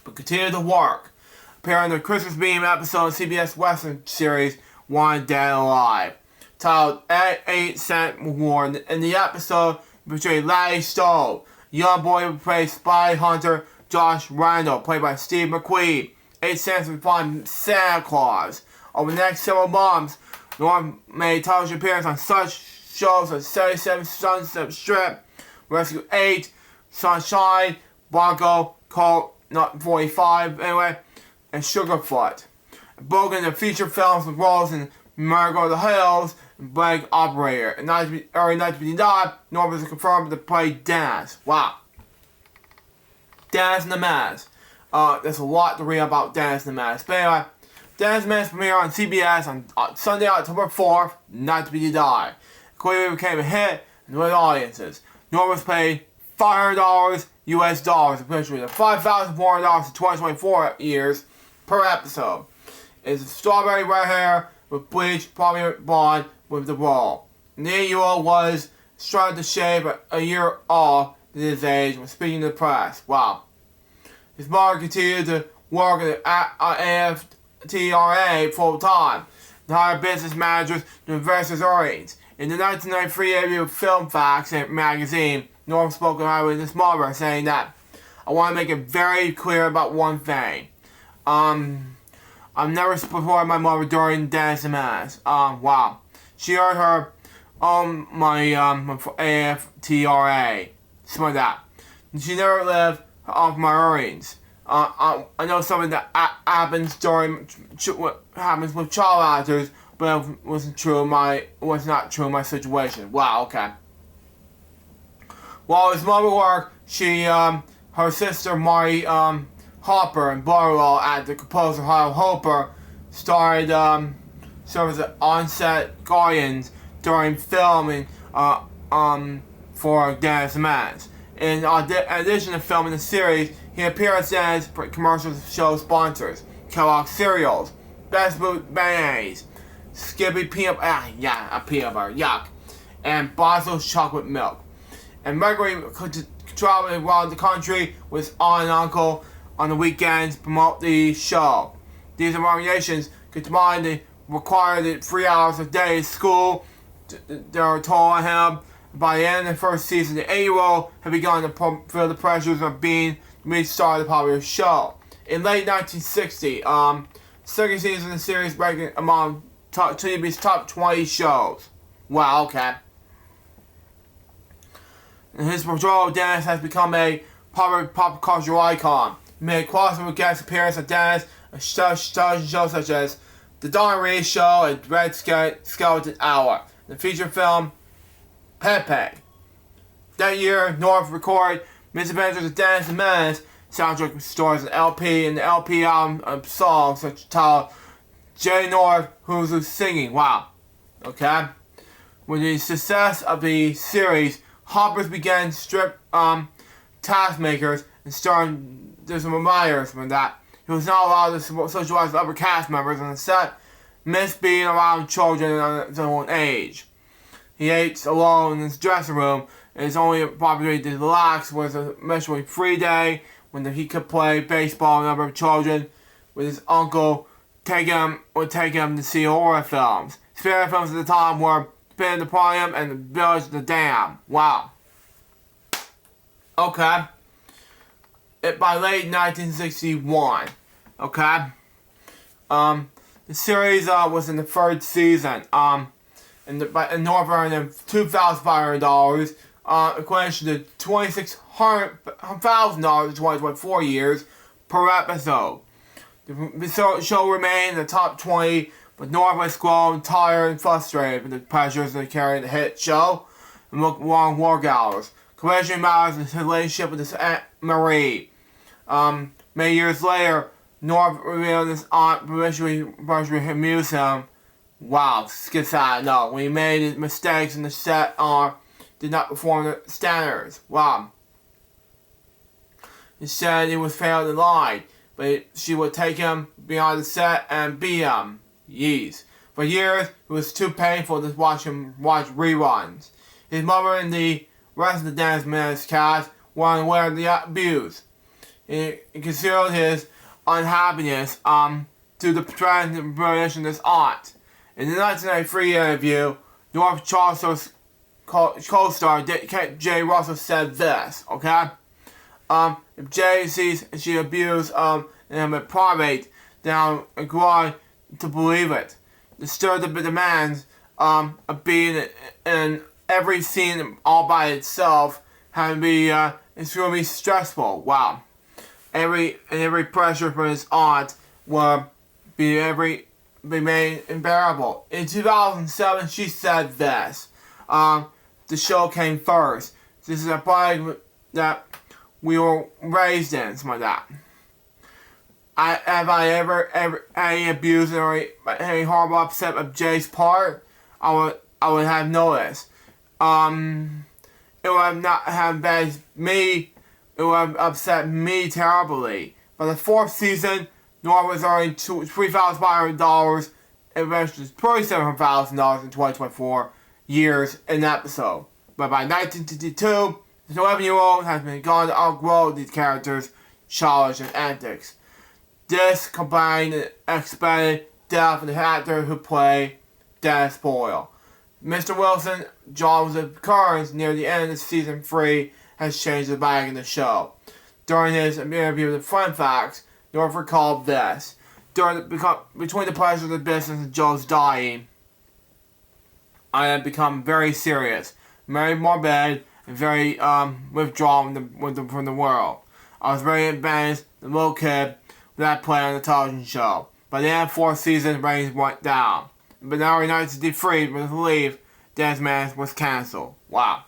A: but continued to work. Appearing in the Christmas Beam episode of CBS Western series One Day Alive, titled 8 Cent War. In the episode, he portrayed Larry Stowe, a young boy who played spy hunter Josh Randall, played by Steve McQueen. 8 Cents would find Santa Claus. Over the next several months, Norm made television appearances on such shows as 77 Sunset Strip, Rescue 8, Sunshine, Bronco, Colt, not 45 anyway, and Sugarfoot. Both in the feature films with roles in Marigold the Hills and Blank Operator. In early 1959, Norm was confirmed to play Dennis. Wow. Dennis and the Menace. There's a lot to read about Dennis and the Menace. But anyway, Dennis and the Menace premiered on CBS on Sunday, October 4th, 1959. Quickly became a hit with audiences. Norm was paid $500 US dollars, equivalent to $5,400 in 2024 years per episode. It's strawberry red hair with bleached prominent blonde with the role. The 8-year-old was started to shave a year off at his age when speaking to the press. Wow. His mother continued to work at AFTRA full time and hired business managers to invest his earnings. In the 1993 issue of Film Facts magazine, Norm spoke about his mother, saying that, "I want to make it very clear about one thing. I've never supported my mother during Dennis and Menace." Wow. She earned her money for AFTRA. Something like that. And she never lived off my earnings. I know something that happens what happens with child actors, but it was not true in my situation. Wow, okay. While his mother worked, her sister Marty Hopper and brother-in-law at the composer Hal Hopper started served as on-set guardians during filming for Dennis and Menace. In addition to filming the series, he appeared as Dennis for commercials of show sponsors: Kellogg's cereals, Best Boot mayonnaise, Skippy peanut butter, yuck, and Boswell's chocolate milk. And regularly traveling around the country with his aunt and uncle on the weekends to promote the show. These accommodations combined to require the 3 hours a day at school. They were told on him. By the end of the first season, the 8-year-old had begun to feel the pressures of being the main star of the popular show. In late 1960, second season of the series ranking among TV's top 20 shows. Wow, okay. And his portrayal of Dennis has become a popular pop culture icon. He made crossover guest appearances on Dennis on shows such as The Don Reed Show and Red Skeleton Hour. The feature film Pepe. That year, North recorded Misadventures of Dennis and Menace soundtrack stores an LP and the LP album of songs such as titled J. North, Who's Singing. Wow. Okay. With the success of the series, Hoppers began strip taskmakers and starting there's some reminders from that. He was not allowed to socialize with other cast members on the set, missed being around children of his own age. He ate alone in his dressing room, and his only opportunity to relax was a eventually free day when he could play baseball with a number of children with his uncle would take him to see horror films. His favorite films at the time were Spin the Podium and The Village of the Dam. Wow. Okay. By late 1961. Okay. The series was in the third season. In North earning $2,500, equation to $2,600,000 in 2024 years per episode. The show remained in the top 20, but North was grown tired and frustrated with the pressures of carrying the hit show and long work hours. Question matters in his relationship with his Aunt Marie. Many years later, North revealed his aunt partially amused him. Wow, skip sad. No, when he made his mistakes in the set did not perform the standards. Wow. He said he was failed in line, but she would take him beyond the set and beat him. Yeez. For years, it was too painful to watch reruns. His mother and the rest of the Dennis Menace cast were unaware of the abuse. He concealed his unhappiness to the trend and relation of his aunt. In the 1993 interview, North Charles' co-star Jay Russell said this, okay? If Jay sees she abused him in private, then I'm inclined to believe it. The stir the demands of being in every scene all by itself can be extremely stressful. Wow. Every pressure from his aunt will be made unbearable. In 2007, she said this. The show came first. This is a body that we were raised in, something like that. Have I ever any abuse or any horrible upset of Jay's part? I would have noticed. It would not have been me. It would have upset me terribly. By the fourth season, North was earning $3,500 and eventually $27,000 in 2024 years in episode. But by 1952, the 11-year-old has been gone to outgrow these characters' childish antics. This combined the expected death of the actor who played Dennis Boyle. Mr. Wilson, John's occurrence near the end of season 3 has changed the bag in the show. During his interview with Fun Facts, North recalled this. Between the pleasure of the business and Joe's dying, I had become very serious, very morbid, and very withdrawn from the world. I was very embarrassed, the little kid that played on the television show. By the end of the fourth season, ratings went down. But now in 1953, with relief, Dennis Menace was cancelled. Wow.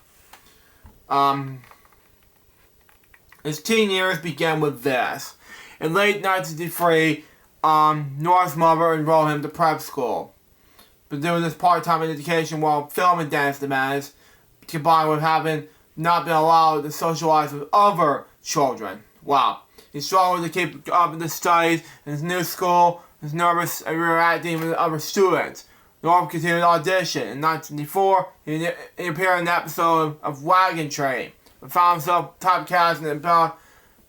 A: His teen years began with this. In late 1953, North's mother enrolled him to prep school. But doing this part-time education while filming Dennis Menace, combined with having not been allowed to socialize with other children. Wow. He struggled to keep up with the studies in his new school, was nervous and interacting with other students. North continued to audition. In 1994, he appeared in an episode of Wagon Train, but found himself typecast in the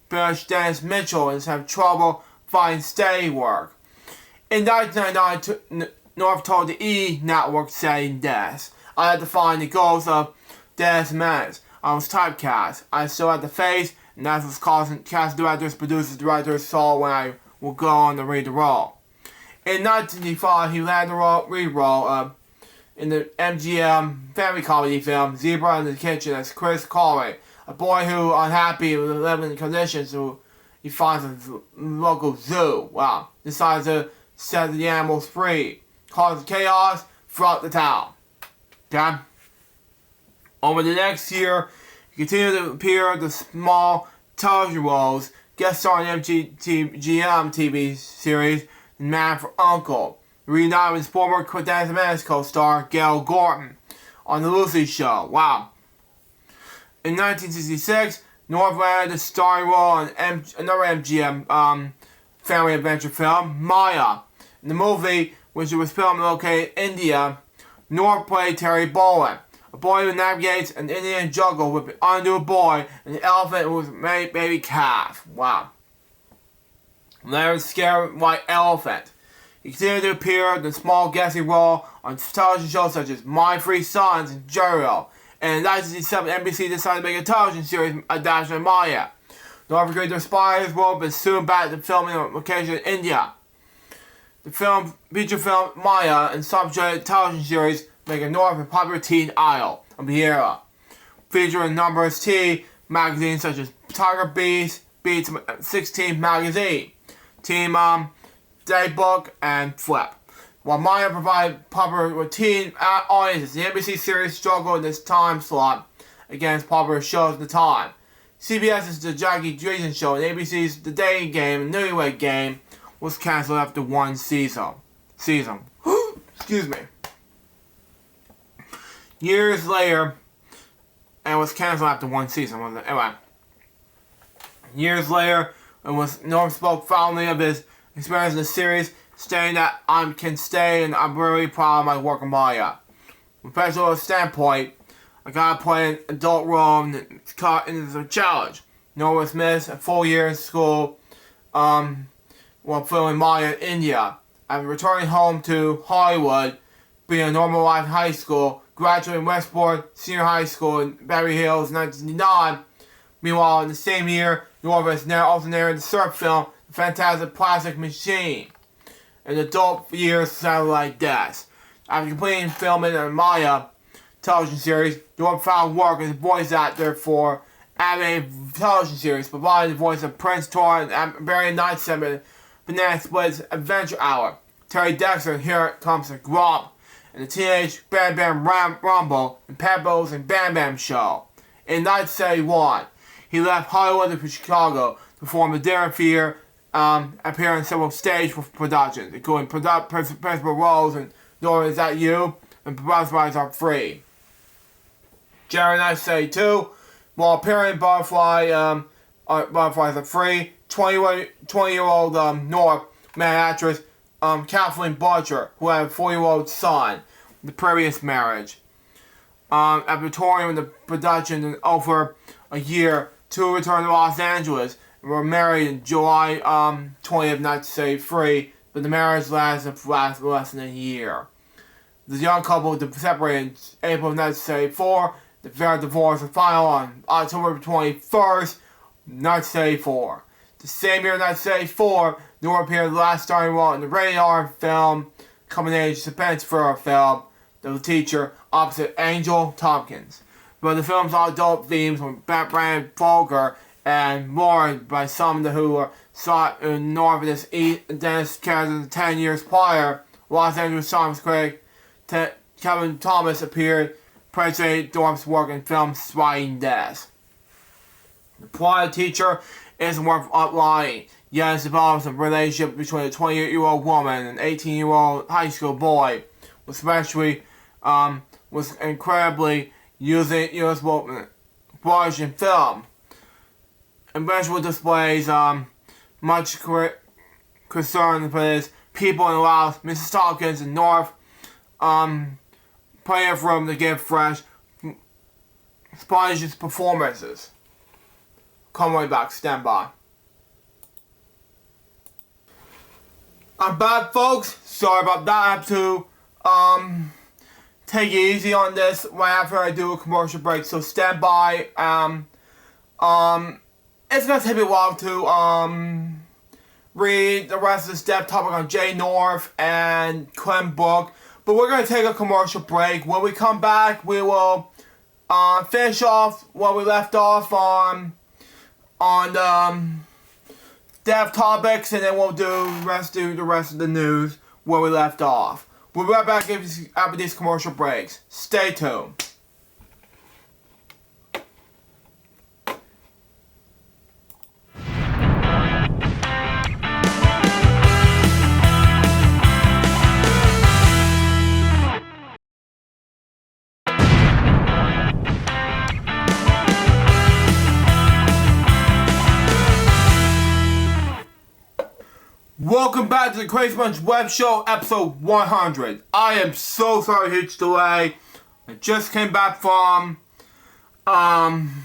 A: British Dennis Mitchell and had trouble finding steady work. In 1999, North told the E! Network saying this, I had to find the ghost of Dennis Menace. I was typecast. I still had the face, and that's what's causing cast directors, producers, directors saw when I would go on to read the role. In 1995, he landed the role in the MGM family comedy film Zebra in the Kitchen as Chris Corey, a boy who unhappy with living conditions who he finds in the local zoo. Wow. Decides to set the animals free, cause chaos throughout the town. Okay? Over the next year, he continued to appear in the small television roles, guest starring MGM TV series Man for Uncle, reunited with former Dennis Menace co-star Gail Gordon on The Lucy Show. Wow. In 1966, North landed a starring role in another MGM family adventure film, Maya. In the movie, which was filmed located in India, North played Terry Bowen, a boy who navigates an Indian jungle with an unknown boy and an elephant who was a baby calf. Wow. Larry's scared white elephant. He continued to appear in a small guesting role on television shows such as My Three Sons and Jericho. And in 1967, NBC decided to make a television series adaptation of Maya. North agreed to aspire his role, but soon back to filming on location in India. The feature film Maya and subject television series making North a popular teen idol of the era, featuring numerous teen magazines such as Tiger Beats, 16 Magazine, Team Daybook, and Flip. While Maya provided popular teen audiences, the NBC series struggled in this time slot against popular shows at the time. CBS's The Jackie Gleason Show and ABC's The Dating Game and Newlywed Game was canceled after one season. Excuse me. Years later, and was canceled after one season. Anyway, years later, Norm spoke fondly of his experience in the series, stating that I can stay and I'm really proud of my work on Maya. From a professional standpoint, I got to play an adult role and it's a challenge. Norm was missed a full year in school while filming Maya in India. After returning home to Hollywood, being a normal life in high school, graduating Westport Senior High School in Beverly Hills in 1999. Meanwhile, in the same year, Norm was also narrated the surf film The Fantastic Plastic Machine. In adult years, sounded like this. After completing filming of Maya television series, Norm found work as a voice actor for animated television series, providing the voice of Prince Tor and Barry Nightstep in Banana Split's Adventure Hour, Terry Dexter and Here It Comes to Grump, and the Teenage Bam Bam Rumble and Pebbles and Bam Bam Show. In 1971, he left Hollywood to Chicago to form the Darren Theater, appear in several stage productions, including principal roles in Nora Is That You? And Butterflies Are Free. January 1972, while appearing in Butterflies Are Free, 20-year-old North met actress Kathleen Butcher, who had a 4-year-old son in the previous marriage. After touring with the production in over a year, two returned to Los Angeles and were married in July 20th, 1973, but the marriage lasted for less than a year. The young couple separated in April of 1974. The divorce was final on October 21st, 1974. The same year, 1974, Norm appeared in the last starring role in the Radar film, coming-age suspense thriller film, The Teacher, opposite Angel Tompkins. But the film's adult themes were branded vulgar and more by some who sought in Norm as Dennis characters 10 years prior. Los Angeles Times critic Kevin Thomas appeared praising Norm's work in film Spying Death. The plot of The Teacher isn't worth outlining, yet it involves a relationship between a 28-year-old woman and an 18-year-old high school boy, especially was incredibly usable brush in film. And visual displays much concern for his people and allows Mrs. Tompkins and North plenty of room to give fresh, spontaneous performances. Come right back, stand by. I'm back, folks. Sorry about that. I have to take it easy on this right after I do a commercial break, so stand by. It's gonna take me a while to read the rest of this depth topic on Jay North and Clem book, but we're gonna take a commercial break. When we come back, we will finish off what we left off on depth topics, and then we'll do the rest of the news where we left off. We'll be right back after these commercial breaks. Stay tuned. Welcome back to the Crazy Bunch Web Show, episode 100. I am so sorry, huge delay. I just came back from some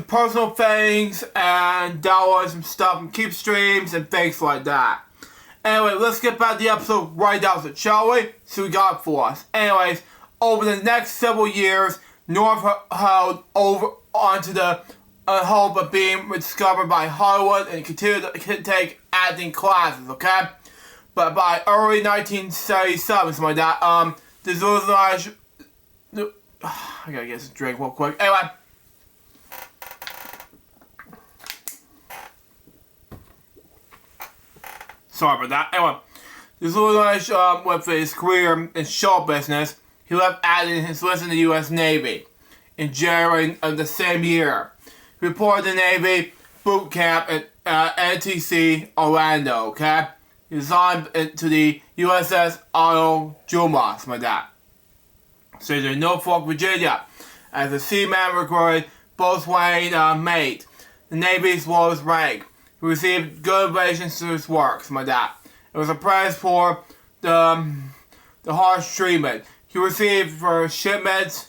A: personal things and downloading some stuff and keep streams and things like that. Anyway, let's get back to the episode right now, shall we? See what we got for us. Anyways, over the next several years, North held over onto the hope of being discovered by Hollywood and continued to take acting classes, okay? but by early 1977, something like that, this was like, I gotta get some drink real quick. Anyway. Sorry about that. Anyway, this was with his career in show business. He left acting and enlisted in the U.S. Navy in January of the same year. He reported to the Navy boot camp at NTC Orlando, okay? He assigned to the USS Otto Juma, something like that. Stationed in Norfolk, Virginia, as a seaman recruited boatswain mate, the Navy's lowest rank. He received good relations to his work, something like that. It was a praise for the harsh treatment he received for shipmates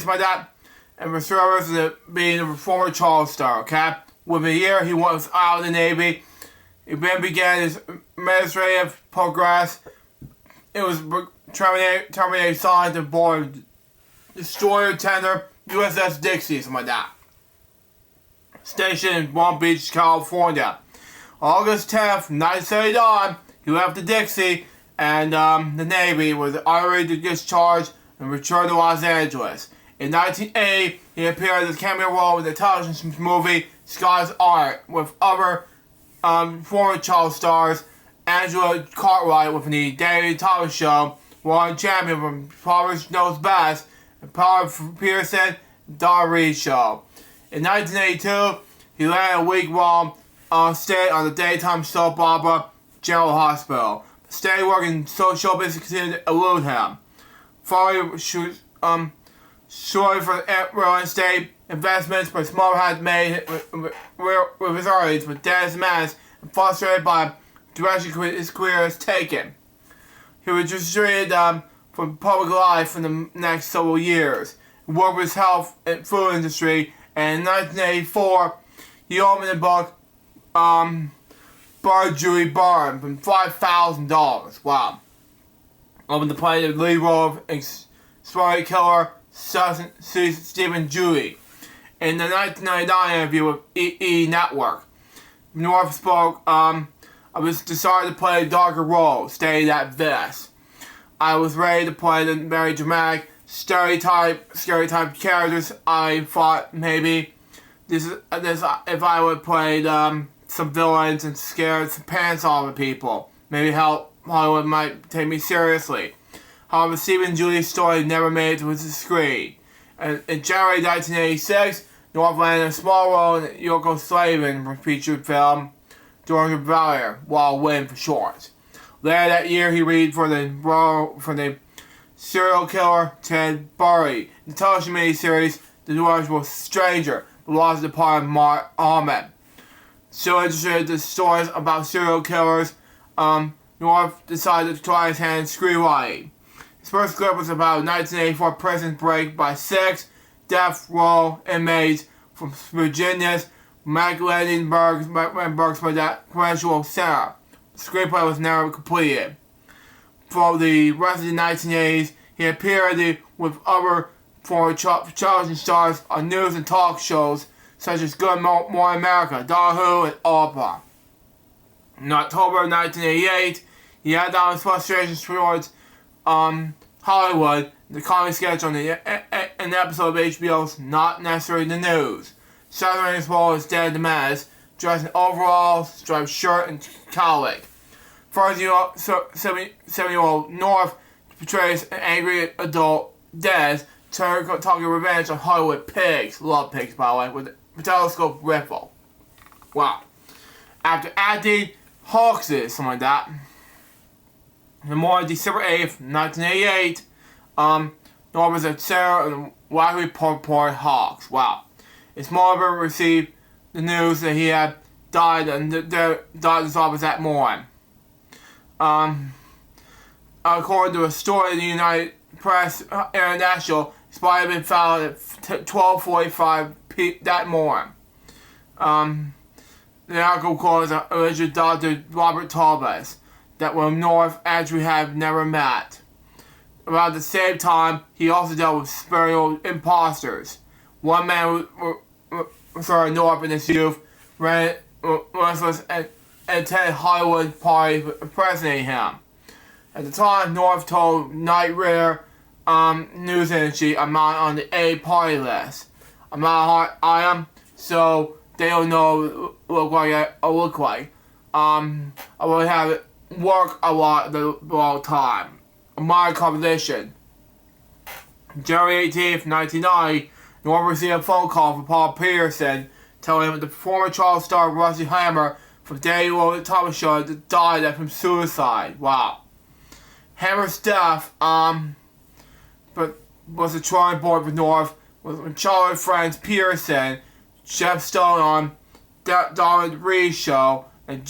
A: like that, and for service as being a former Charles Star, okay? Within a year, he was out of the Navy. He then began his administrative progress. It was terminated signed to board destroyer tender USS Dixie, something like that. Stationed in Long Beach, California. August 10th, 1979, he left the Dixie, and the Navy was ordered to discharge and return to Los Angeles. In 1980, he appeared as a cameo role in the television movie Sky's Art with other former child stars, Angela Cartwright with the Daily Thomas Show, Warren Champion from Proverbs Knows Best, and Paul Pearson, Don Reed Show. In 1982, he landed a week-long stay on the daytime soap opera General Hospital. Stay working show business continued to elude him. Following shortly for real estate investments, but his mother had made with his earnings, but Dennis Manis, and frustrated by the direction his career has taken. He was retreated from public life for the next several years. He worked with his health and food industry, and in 1984, he opened the book, Bird Julie Byrne, for $5,000. Wow. Opened to play the lead role of serial killer Stephen Julie. In the 1999 interview with E! Network, North spoke, I was decided to play a darker role, stating that this. I was ready to play the very dramatic, stereotype characters. I thought maybe this if I would play some villains and scare some pants off of people, maybe Hollywood might take me seriously. However, Stephen Julie's story never made it to the screen. And in January 1986, North landed a small role in the Yoko Slavin featured film during Rebellion, while waiting for short. Later that year, he read for the role for the serial killer Ted Bundy. In the television miniseries, The Unusual Stranger, the lost departed Mark Ahmed. So interested in the stories about serial killers, North decided to try his hand in screenwriting. His first clip was about a 1984 prison break by 6 death row inmates from Virginia's Mecklenburg's Correctional Center. The screenplay was never completed. For the rest of the 1980s, he appeared with other former television stars on news and talk shows such as Good Morning America, Donahue, and Oprah. In October 1988, he had down his frustrations towards Hollywood, the comedy sketch on an episode of HBO's Not Necessarily the News. Celebrating his role as Dead Demise, dressed in overalls, striped shirt, and collar. 7-year-old North portrays an angry adult Des talking revenge on Hollywood pigs. Love pigs, by the way, with a telescope rifle. Wow. After acting hoaxes, something like that. The morning of December 8th, 1988, North was at Sarah and widely reported hoax. Wow. His mother received the news that he had died in the doctor's office that morning. According to a story in the United Press International, his body had been found at 12:45 that morning. The article calls alleged Dr. Robert Talbot, that when North actually have never met. Around the same time, he also dealt with spiritual imposters. One man North in his youth ran restless and attended Hollywood party impersonating him. At the time, North told Night Raider news agency, I'm not on the A party list. I'm not a hot item, so they don't know look like. I would have it work a lot the long time. My composition. January 18th, 1990, North received a phone call from Paul Peterson telling him that the former child star Rusty Hammer from Daily World Thomas Show died from suicide. Wow. Hammer's death, but was a trying board for North with childhood friends Peterson, Jeff Stone on Donald Reed's show, and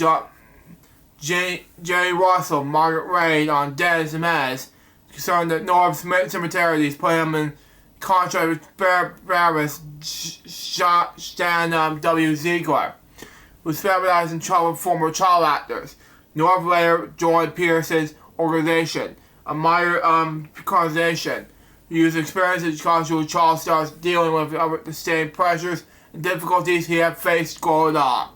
A: Jerry Russell, Margaret Rain on Dennis and Mez, concerned that North's cemeteries put him in contract with Barris Stan W. Ziegler, who specialized in trouble with former child actors. North later joined Peterson's organization, a minor organization, who used experiences to constitute child stars dealing with the same pressures and difficulties he had faced growing up.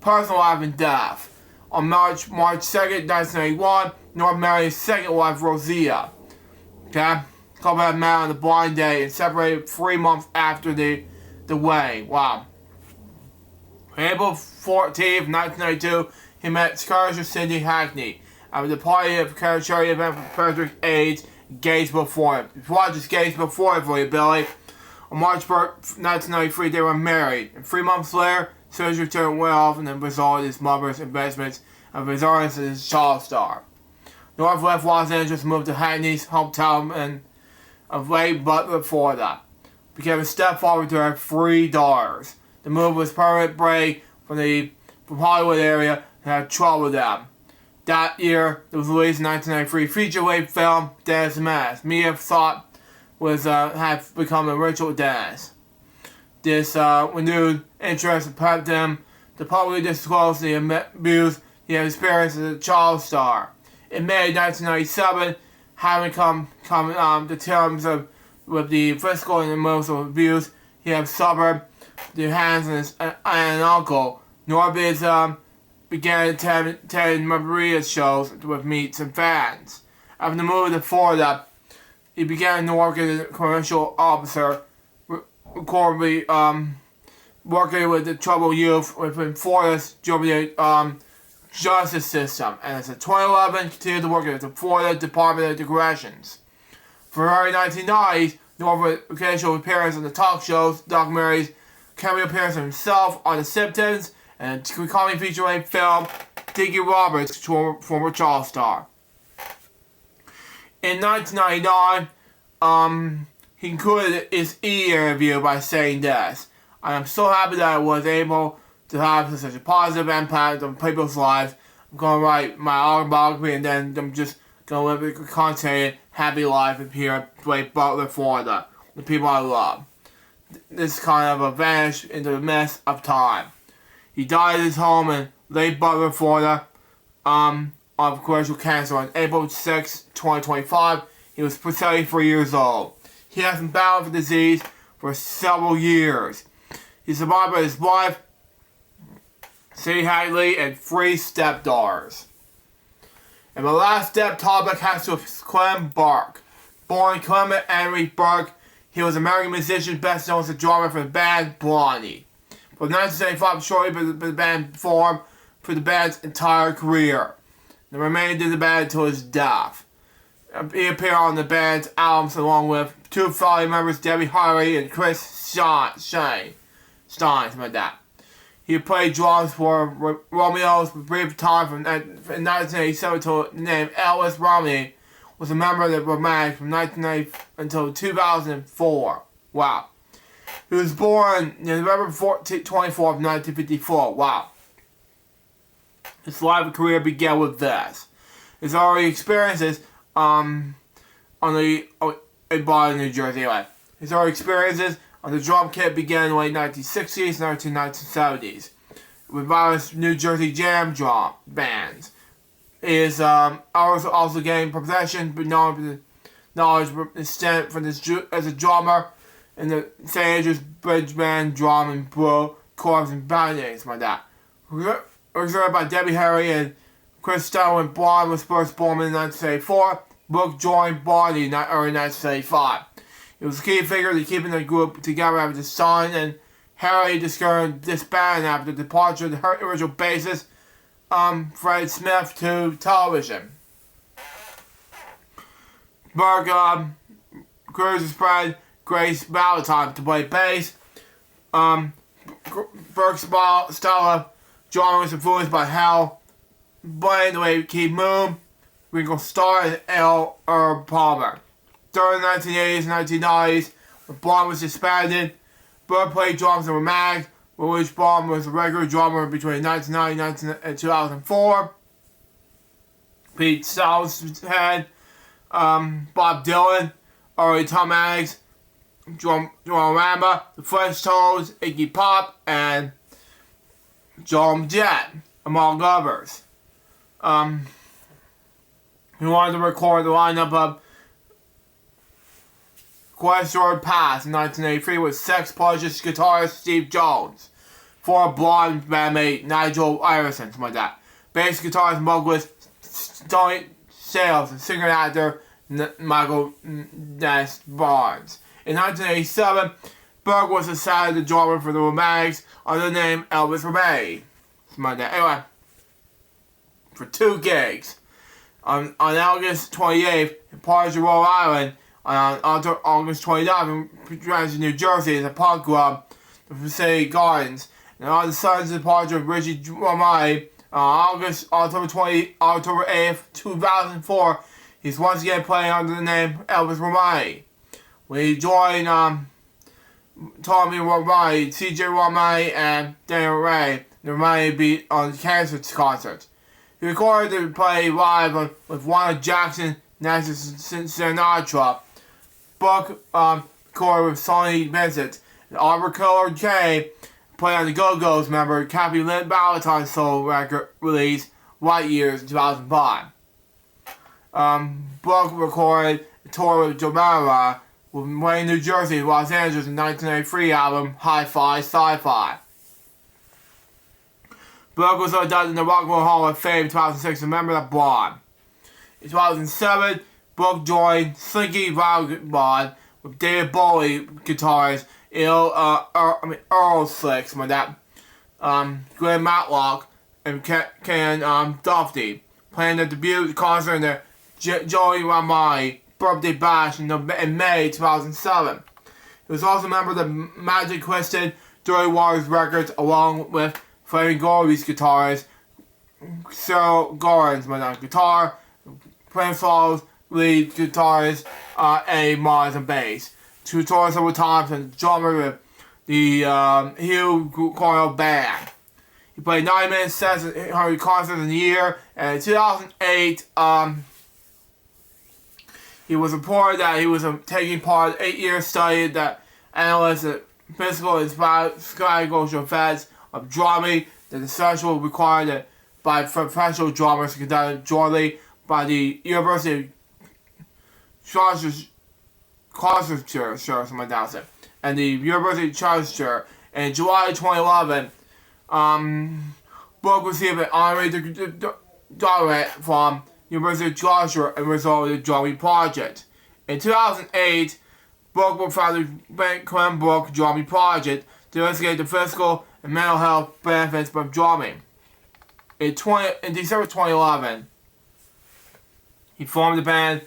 A: Personal life and death. On March 2nd, 1991, North married his second wife, Rosia. Okay? The couple had met on the blind date and separated 3 months after the wedding. Wow. April 14th, 1992, he met Scarlett Cindy Hackney at the party of a charity event for Frederick AIDS, engaged before him. Before just engaged before him for you, Billy. On March 1st, 1993, they were married. And 3 months later, Surgery returned well off and then resolved his mother's investments and resorted as his child star. North left Los Angeles, moved to Hackney's hometown of Lake Butler, Florida. Became a stepfather to her 3 daughters. The move was permanent break from Hollywood area and had trouble with them. That year, there was released in 1993 feature-length film Dennis and Mez. Media thought was had become a ritual Dennis. This renewed interest prompted him to publicly disclose the abuse he had experienced as a child star. In May 1997, having come to terms with the physical and emotional abuse he had suffered at the hands of his aunt and uncle, Norbiz began attending Maria's shows with meets and fans. After the move to Florida, he began to work as a commercial officer, working with the troubled youth within Florida's justice system, and as of 2011, continued to work at the Florida Department of Corrections. For early 1990s, North occasional appearance on the talk shows, documentaries, cameo appearance of himself on The Simpsons, and a comedy feature-length film, Dickie Roberts, former child star. In 1999, he concluded his E! Interview by saying this: I am so happy that I was able to have such a positive impact on people's lives. I'm going to write my autobiography and then I'm just going to live a content, happy life here in Lake Butler, Florida. The people I love. This kind of a vanished into the mist of time. He died at his home in Lake Butler, Florida, of colorectal cancer on April 6, 2025. He was 73 years old. He has been battling the disease for several years. He's survived by his wife, Sadie Hadley, and 3 stepdaughters. And my last step topic has to do with Clem Burke. Born Clement Henry Burke, he was an American musician best known as a drummer for the band Blondie. From 1975, shortly the band formed for the band's entire career. And remained in the band until his death. He appeared on the band's albums along with 2 founding members, Debbie Harry and Chris Stein, something like that. He played drums for Romeo's for a brief time from 1987 until the name Elvis Romney was a member of the Romantics from 1990 until 2004. Wow. He was born November 24th, 1954. Wow. His life and career began with this. His early experiences on the Boston, New Jersey. Anyway, his early experiences on the drum kit began in the late 1960s and 1970s with various New Jersey jam drum bands. He is also gained profession, but knowledge extent from this as a drummer in the St. Andrews Bridge Band, drum and blow, chorus and band names like that. Observed by Debbie Harry and Chris Stowe when Blonde was first born in 1984. Brooke joined Blondie in early 1985. He was a key figure to keeping the group together after the son and Harry disbanded after the departure of the original bassist, Fred Smith, to television. Burke Cruz's friend Grace Valentine to play bass. Burke's style of drama was influenced by Hal Blaine, the way Keith Moon, Ringo Starr, and L. Herb Palmer. During the 1980s and 1990s, when Blonde was disbanded, Burke played drums in Mag, which Blonde was a regular drummer between 1990 and 2004. Pete Southhead, Bob Dylan, early Tom Hanks, John Ramba, The French Toads, Iggy Pop, and Joan Jett, among others. He wanted to record the lineup of Quest Sword Pass in 1983 with Sex Pistols guitarist Steve Jones, former Blonde bandmate Nigel Irison, something like that. Bass guitarist and vocalist Tony Sales, and singer-actor Michael Ness Barnes. In 1987, Berg was assigned the drummer for the Romantics under the name Elvis Ramey. Something like that. Anyway, for 2 gigs. On August 28th, in Parker, Rhode Island, on August 29th, in Trenton, New Jersey, is a punk club, the Facility Gardens. And on the sudden departure of Richie Ramey, on October 8th, 2004, he's once again playing under the name Elvis Ramey. When he joined Tommy Ramey, CJ Ramey, and Daniel Ray, the Ramey beat on the Kansas concert. He recorded to play live with Wanda Jackson, Nancy Sinatra. Book recorded with Sonny Vincent. And Albert Killer J played on the Go-Go's member Kathy Lynn Valentine's solo record release, White Years, in 2005. Book recorded a tour with Jamara with Wayne, New Jersey, Los Angeles in 1983 album Hi-Fi Sci-Fi. Burke was inducted in the Rock and Roll Hall of Fame in 2006 and a member of Blonde. In 2007, Burke joined Slinky Vagabond with David Bowie guitarist Earl Slick, something like that, Glenn Matlock, and Ken Duffy, playing the debut concert in the Joey Ramey birthday bash in May 2007. He was also a member of the Magic Twisted Dirty Waters Records along with Flaming Gory's guitarist Cyril Gorin's guitar, Prince Falls lead guitarist Eddie Mars on bass. Two tours several times and drummer with the Hugh Cornell Band. He played 90-minute sets at 100 concerts in a year, and in 2008, he was reported that he was taking part in an 8-year study that analyzed the physical and psychological effects of drumming that is essential required by professional drummers conducted jointly by the University of Gloucestershire, something like that, and the University of Gloucestershire. In July 2011, Burke received an honorary doctorate from University of Gloucester and result of the drumming project. In 2008, Burke founded the Clem Burke Drumming Project to investigate the physical and mental health benefits of drumming. In December 2011, he formed the band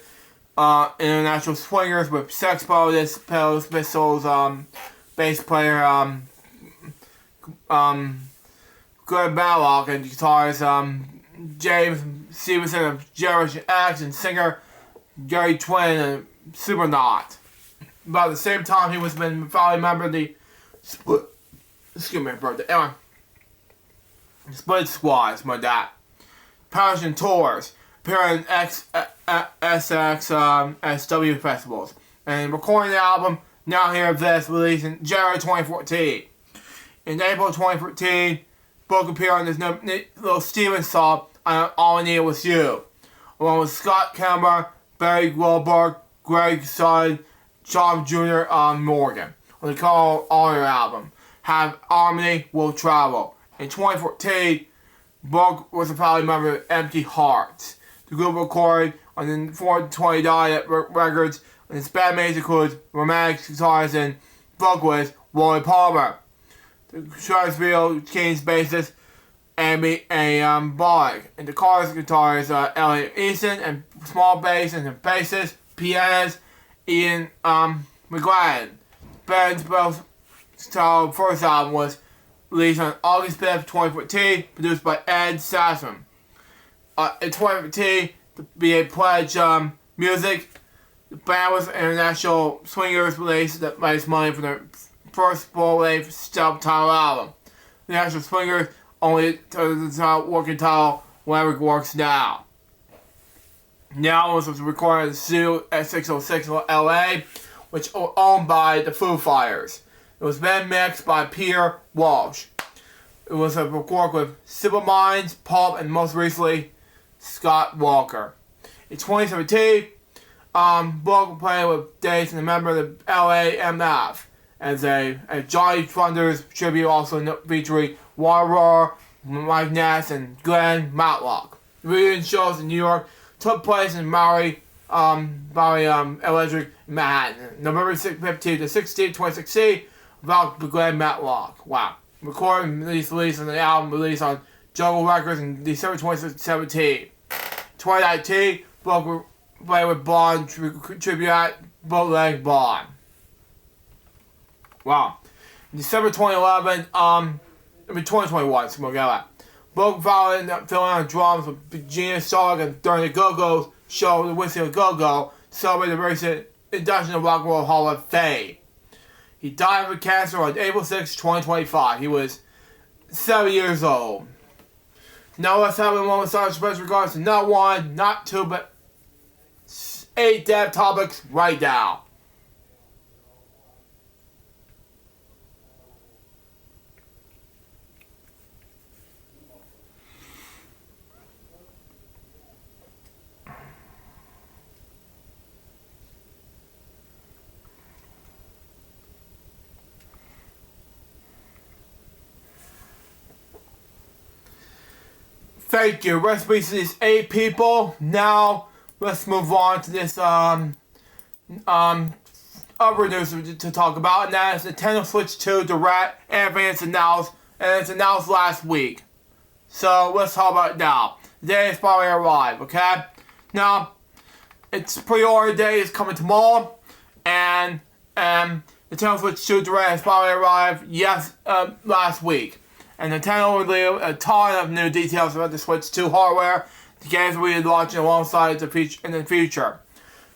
A: International Swingers with Sex Pistols bass player Glenn Matlock and guitarist James Stevenson of Generation X and singer Gary Twin and Supernaut. About the same time, he was been founding member of the Split Squad, like that. Passion tours, appearing in SW festivals, and recording the album Now Hear This, released in January 2014. In April 2014, Burke appeared on this little Stevens song, All I Need Was You, along with Scott Kember, Barry Goldberg, Greg Sutton, John Jr. Morgan, on the Call Honor album, Have Harmony Will Travel. In 2014, Book was a founding member of Empty Hearts. The group recorded on the 420 Records, and its bandmates include romantic guitarist and vocalist Roy Palmer. The show's video changed bassist Amy Barrick, and the chorus guitarist Elliot Easton, and small bass and the bassist pianist Ian McGuire. Band's first album was released on August 5th, 2014, produced by Ed Sassman. In 2015, the BA Pledge Music, the band was International Swingers released that raised money for their first full-length self-titled album. The National Swingers only the working title Whatever Works Now. The album was recorded in the studio at 606 LA, which was owned by the Foo Fighters. It was then mixed by Peter Walsh. It was recorded with Simple Minds, Pulp, and most recently, Scott Walker. In 2017, Book played with Dace and a member of the LAMF as a Johnny Thunders tribute, also featuring Warroar, Mike Ness, and Glenn Matlock. The reunion shows in New York took place in Maui Electric in Manhattan, November 15th to 16th, 2016, about Glenn Matlock. Wow. Recording release on the album released on Jungle Records in December 2017. 2019, Book played with Bond tribute Bootleg Bond. Wow. In December 2011, 2021, so we'll get that. Book filling on drums with Genius Song and during the Go-Go show, the Whistling Go-Go, celebrated the recent induction of Rock and Roll Hall of Fame. He died of cancer on April 6, 2025. He was 7 years old. Now let's have a moment of silence with regards to not one, not two, but 8 dev topics right now. Thank you. Rest in peace to these 8 people. Now, let's move on to this other news to talk about, and that is Nintendo Switch 2 Direct and it's announced last week. So, let's talk about it now. The day is finally arrived, okay? Now, its pre-order day is coming tomorrow, and Nintendo Switch 2 Direct has finally arrived, last week. And Nintendo will reveal a ton of new details about the Switch 2 hardware. The games will be launching alongside in the future.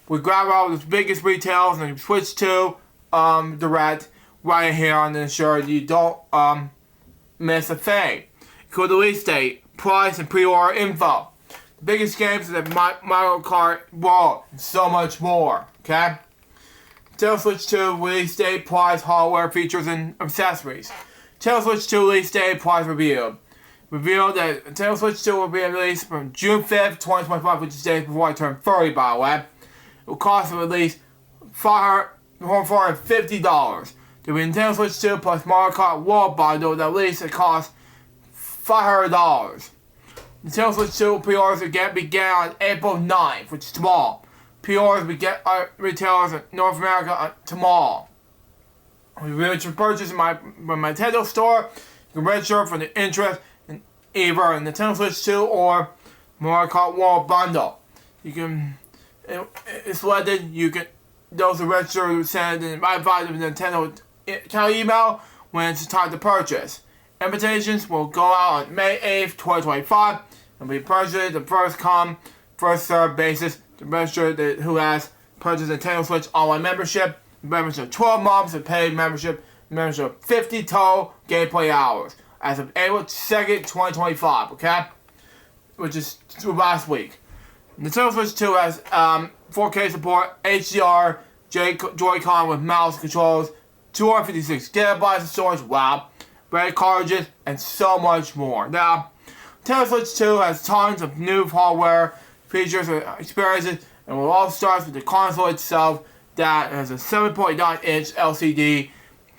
A: We grab all the biggest retails and Switch 2 Direct right here on to ensure you don't miss a thing. Include the release date, price, and pre-order info. The biggest games are the Mario Kart World, and so much more. Okay? Nintendo Switch 2 release date, price, hardware, features, and accessories. Nintendo Switch 2 release date, price review. Revealed that Nintendo Switch 2 will be released from June 5th, 2025, which is days before I turn 30, by the way. It will cost at least $450. There will be Nintendo Switch 2 plus Mario Kart World bundle that at least it costs $500. Nintendo Switch 2 pre-orders began on April 9th, which is tomorrow. Pre-orders retailers in North America tomorrow. If you register purchase in my Nintendo store, you can register for the interest in either a Nintendo Switch 2 or Mario Kart World bundle. You can, it's selected, those who register send an invite to the Nintendo account email when it's time to purchase. Invitations will go out on May 8th, 2025, and be purchased the first come, first served basis to register who has purchased a Nintendo Switch online membership. Membership 12 months of paid membership 50 total gameplay hours as of April 2nd, 2025, okay? Which is last week. Nintendo Switch 2 has 4K support, HDR, Joy-Con with mouse controls, 256 gigabytes of storage, wow, red cartridges, and so much more. Now, Nintendo Switch 2 has tons of new hardware, features, and experiences, and it all starts with the console itself, that has a 7.9-inch LCD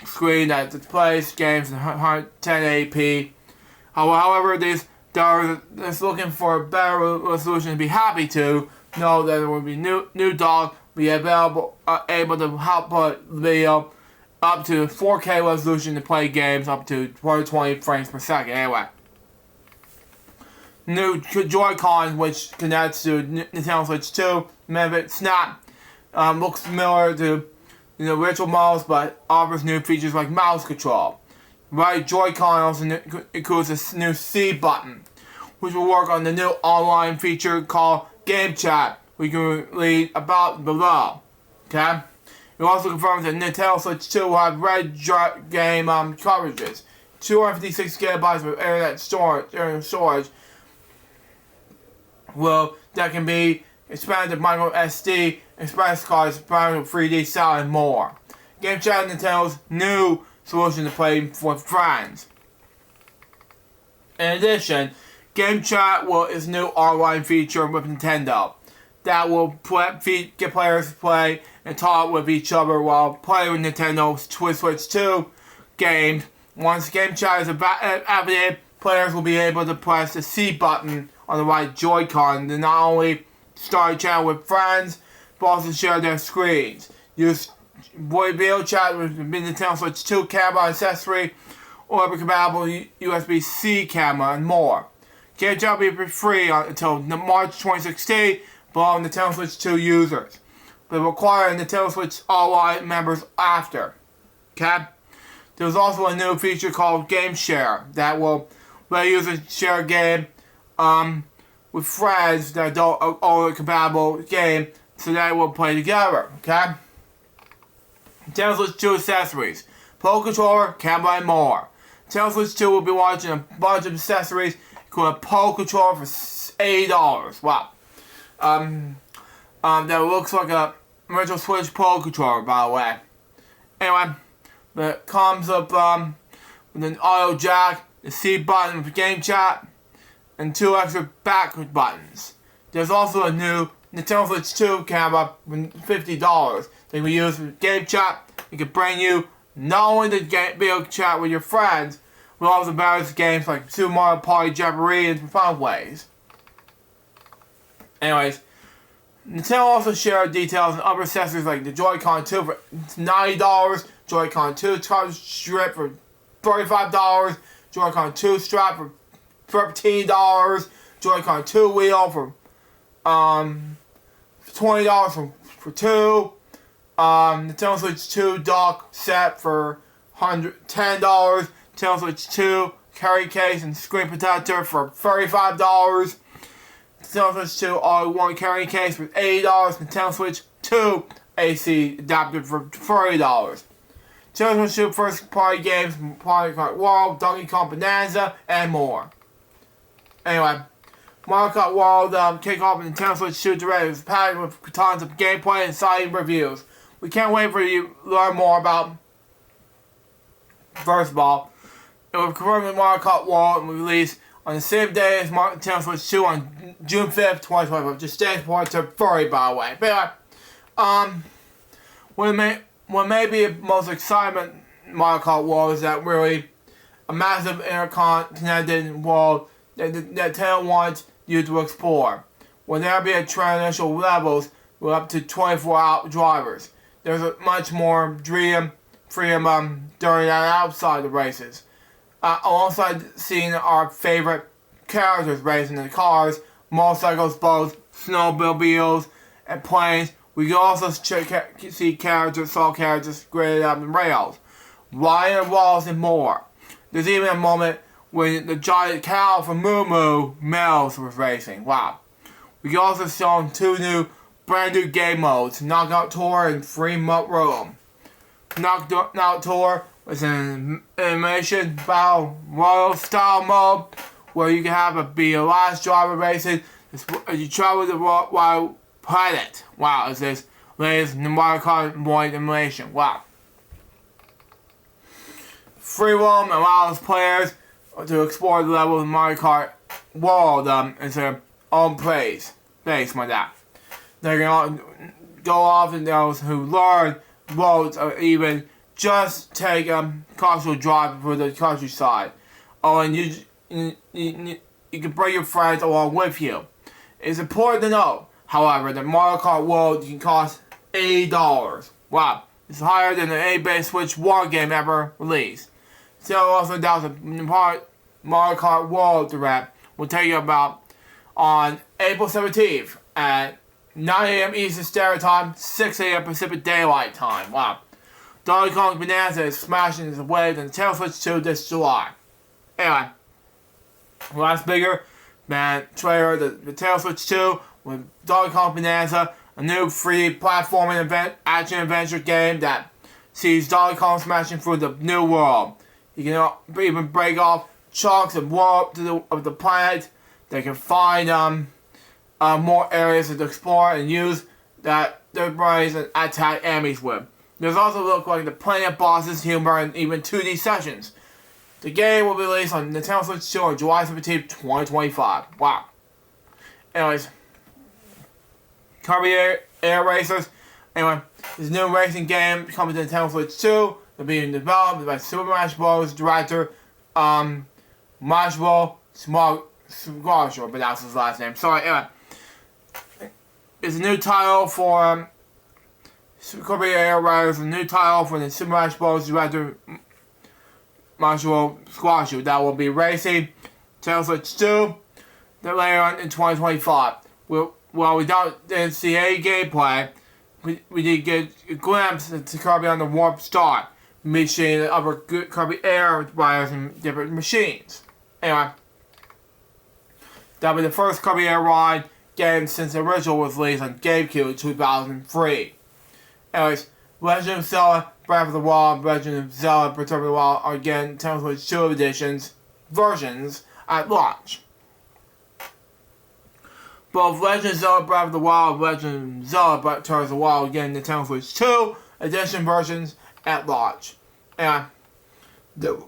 A: screen that displays games in 1080p. However, these they're just looking for a better resolution to be happy to know that there will be new dog be available, able to help put video up to 4K resolution to play games up to 120 frames per second. Anyway, new Joy-Con, which connects to Nintendo Switch 2, Mevit Snap, looks similar to original models, but offers new features like mouse control. Right Joy-Con also includes a new C button, which will work on the new online feature called Game Chat, we can read about below. Okay? It also confirms that Nintendo Switch 2 will have red game coverages, 256 gigabytes of internet storage that can be expanded to micro SD, express cards, private 3D sound, and more. Game Chat is Nintendo's new solution to play with friends. In addition, Game Chat is a new online feature with Nintendo that will get players to play and talk with each other while playing with Nintendo's Switch 2 games. Once Game Chat is activated, players will be able to press the C button on the right Joy-Con to not only start a channel with friends, but also share their screens. Use video chat with the Nintendo Switch 2 camera accessory, or a compatible USB-C camera, and more. Game Chat will be free until March 2016 for all Nintendo Switch 2 users, but require Nintendo Switch Online members after. Okay? There's also a new feature called Game Share that will let users share a game with friends that don't own a compatible game, so that will play together. Okay? Nintendo Switch 2 accessories, Pro Controller, camera, and more. Nintendo Switch 2 will be launching a bunch of accessories, including a Pro Controller for $80. Wow. That looks like a original Switch Pro Controller, by the way. Anyway, it comes up with an audio jack, the C button for Game Chat, and 2 extra back buttons. There's also a new Nintendo Switch 2 camera for $50 that you can use for Game Chat. It can bring you not only the video chat with your friends, but also various games like Super Mario Party Jamboree and fun ways. Anyways, Nintendo also shared details on other accessories like the Joy-Con 2 for $90, Joy-Con 2 charge strip for $35, Joy-Con 2 strap for $13, Joy-Con 2 wheel for $20 for 2, Nintendo Switch 2 dock set for $10, Nintendo Switch 2 carry case and screen protector for $35, Nintendo Switch 2 all-in-one carrying case for $80, Nintendo Switch 2 AC adapter for $40. Nintendo Switch 2 first-party games from Mario Kart World, Donkey Kong Bonanza, and more. Anyway, Mario Kart World kick off in Nintendo Switch 2 Direct is packed with tons of gameplay and exciting reviews. We can't wait for you to learn more about. First of all, it was confirmed that Mario Kart World will release on the same day as Nintendo Switch 2 on June 5th, 2025. Just stands for to furry, by the way. But anyway, what may be the most excitement Mario Kart World is that really a massive interconnected world that Nintendo wants you to explore. Will there be a transitional levels with up to 24-hour drivers? There's a much more freedom during and outside the races. Alongside seeing our favorite characters racing in cars, motorcycles, boats, snowmobiles, and planes, we can also see saw characters graded up in rails, riding walls, and more. There's even a moment when the giant cow from Moo Moo Mel's was racing. Wow. We can also show 2 brand new game modes, Knockout Tour and Free Roam. Knockout Tour was an animation battle royal style mode where you can be a last driver racing as you travel the wild planet. Wow, is this latest Mario Kart Void animation. Wow. Free Roam allows players to explore the level of Mario Kart World in their own place like that. They can go off and those who learn roads or even just take a casual drive for the countryside. Oh, and you can bring your friends along with you. It's important to note, however, that Mario Kart World can cost $80. Wow, it's higher than the $8-base Switch 1 game ever released. So also down the Mario Kart World Direct will tell you about on April 17th at 9 a.m. Eastern Standard Time, 6 a.m. Pacific Daylight Time. Wow. Donkey Kong Bonanza is smashing his way to Nintendo Switch 2 this July. Anyway, last bigger than trailer, the Nintendo Switch 2 with Donkey Kong Bonanza, a new free platforming action adventure game that sees Donkey Kong smashing through the new world. You can even break off chunks of the planet. They can find more areas to explore and use that their brains and attack enemies with. There's also look like the planet bosses, humor, and even 2D sessions. The game will be released on Nintendo Switch 2 on July 17, 2025. Wow. Anyways, Kirby Air Racers. Anyway, this new racing game coming to Nintendo Switch 2. They're being developed by Super Smash Bros. Director Masahiro Squasher, but that's his last name. Sorry, anyway. It's a new title for Kirby Air Racers, a new title for the Super Smash Bros. Director Masahiro Squasher that will be racing Nintendo Switch 2 that later on in 2025. Well, we didn't see any gameplay. We did get a glimpse into Kirby on the Warp Star, meeting other Kirby Air riders and different machines. Anyway, that'll be the first Kirby Air ride game since the original was released on GameCube in 2003. Anyways, Legend of Zelda Breath of the Wild, Legend of Zelda Breath of the Wild are again Nintendo Switch 2 versions at launch. Both Legend of Zelda Breath of the Wild and Legend of Zelda Breath of the Wild again Nintendo Switch 2 edition versions at launch. And the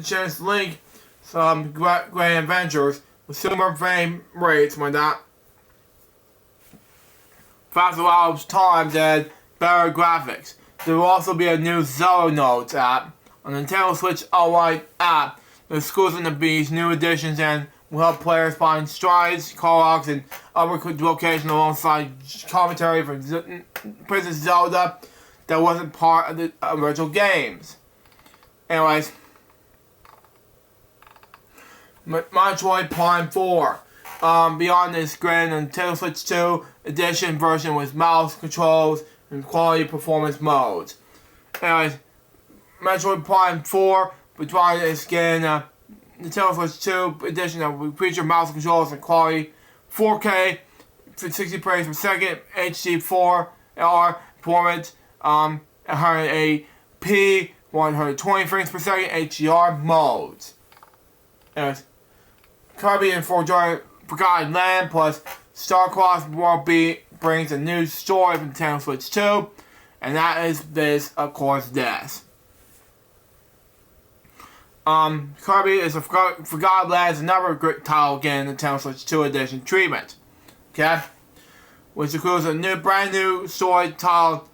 A: Genesis Link some great adventures with similar frame rates when that faster times and better graphics. There will also be a new Zelda Notes app on the Nintendo Switch Online app that exclusive to these new additions and will help players find strides, call-outs, and other locations alongside commentary from Princess Zelda that wasn't part of the original games. Anyways, Metroid Prime 4. Beyond this grand Nintendo Switch 2 edition version with mouse controls and quality performance modes. Anyways, Metroid Prime 4, beyond this grand Nintendo Switch 2 edition that will feature mouse controls and quality 4K for 60 frames per second, HD 4R performance, 108p, 120 frames per second, HDR modes. Anyways, Kirby and Forgotten Land plus Star-Crossed World brings a new story from Nintendo Switch 2, and that is this, of course, this. Kirby is a Forgotten Land is another great title again in Nintendo Switch 2 edition treatment. Okay? Which includes a brand new story title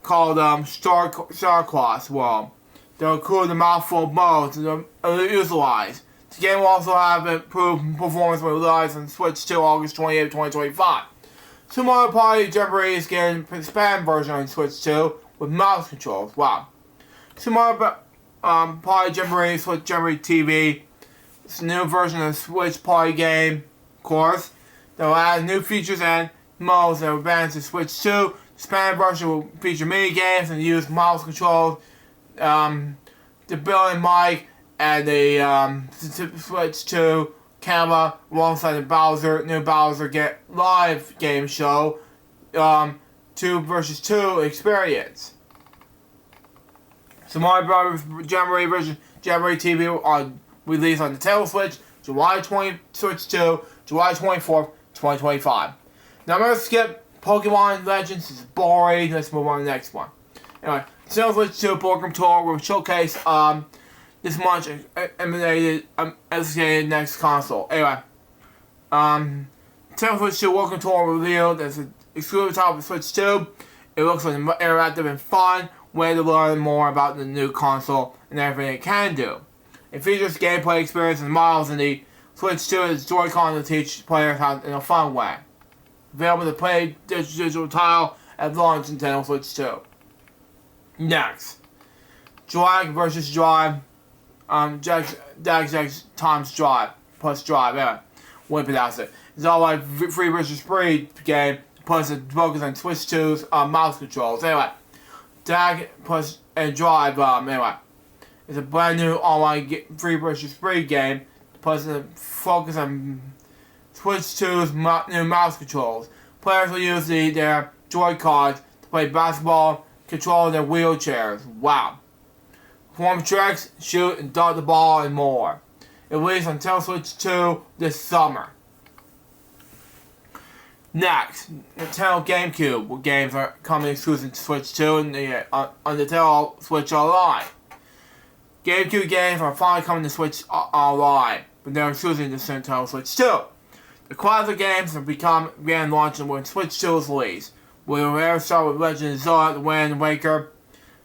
A: called Star-Crossed World. They'll include a mouthful of modes to utilize. The game will also have improved performance when released on Switch 2 August 28, 2025. Super Mario Party Jamboree is getting a Japan version on Switch 2 with mouse controls. Wow. Super Mario Party Jamboree, Switch Jamboree TV. It's a new version of the Switch Party game, of course. They'll add new features and modes that will advance to Switch 2. The Japan version will feature mini games and use mouse controls, the built-in mic, and the Switch 2 camera alongside the new Bowser live game show, 2 vs 2 experience. So Mario Bros. Jamboree version Jamboree TV on released on Nintendo Switch, July 20, Switch 2, July 24th, 2025. Now I'm gonna skip Pokemon Legends, it's boring, let's move on to the next one. Anyway, Nintendo Switch 2 Pokemon Tour will showcase this much emulated next console. Anyway, Nintendo Switch 2 Pokemon Tour revealed as an exclusive title for Switch 2. It looks like an interactive and fun way to learn more about the new console and everything it can do. It features gameplay experience and models in the Switch 2 is Joy-Con to teach players how in a fun way. Available to play digital tile at launch Nintendo Switch 2. Next, Drag versus Drive. Jax times Drive plus Drive. Anyway, wouldn't pronounce it. It's all like free versus free game. Plus, it focus on Switch 2's mouse controls. Anyway, Dag plus and Drive. Anyway, it's a brand new online free versus free game. Plus, it focus on Switch 2's new mouse controls. Players will use their Joy-Cons to play basketball, control their wheelchairs. Wow. Perform tricks, shoot, and dart the ball, and more. It released on Nintendo Switch 2 this summer. Next, Nintendo GameCube games are coming exclusive to Switch 2 and on Nintendo Switch Online. GameCube games are finally coming to Switch Online, but they're exclusive to Nintendo Switch 2. The classic games have began launching when Switch 2 is released. We'll start with Legend of Zelda: The Wind Waker,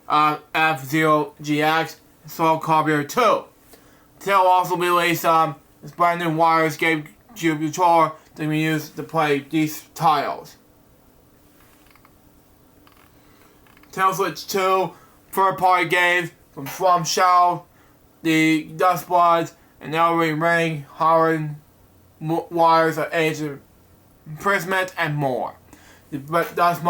A: F-Zero GX, and Soul Calibur 2. Nintendo will also release this brand new wireless GameCube controller that can be used to play these titles. Nintendo Switch 2 third-party games from Shadow, the Dust Bloods, and Elden Ring, Horror Wires of Age of Imprisonment, and more. The Dust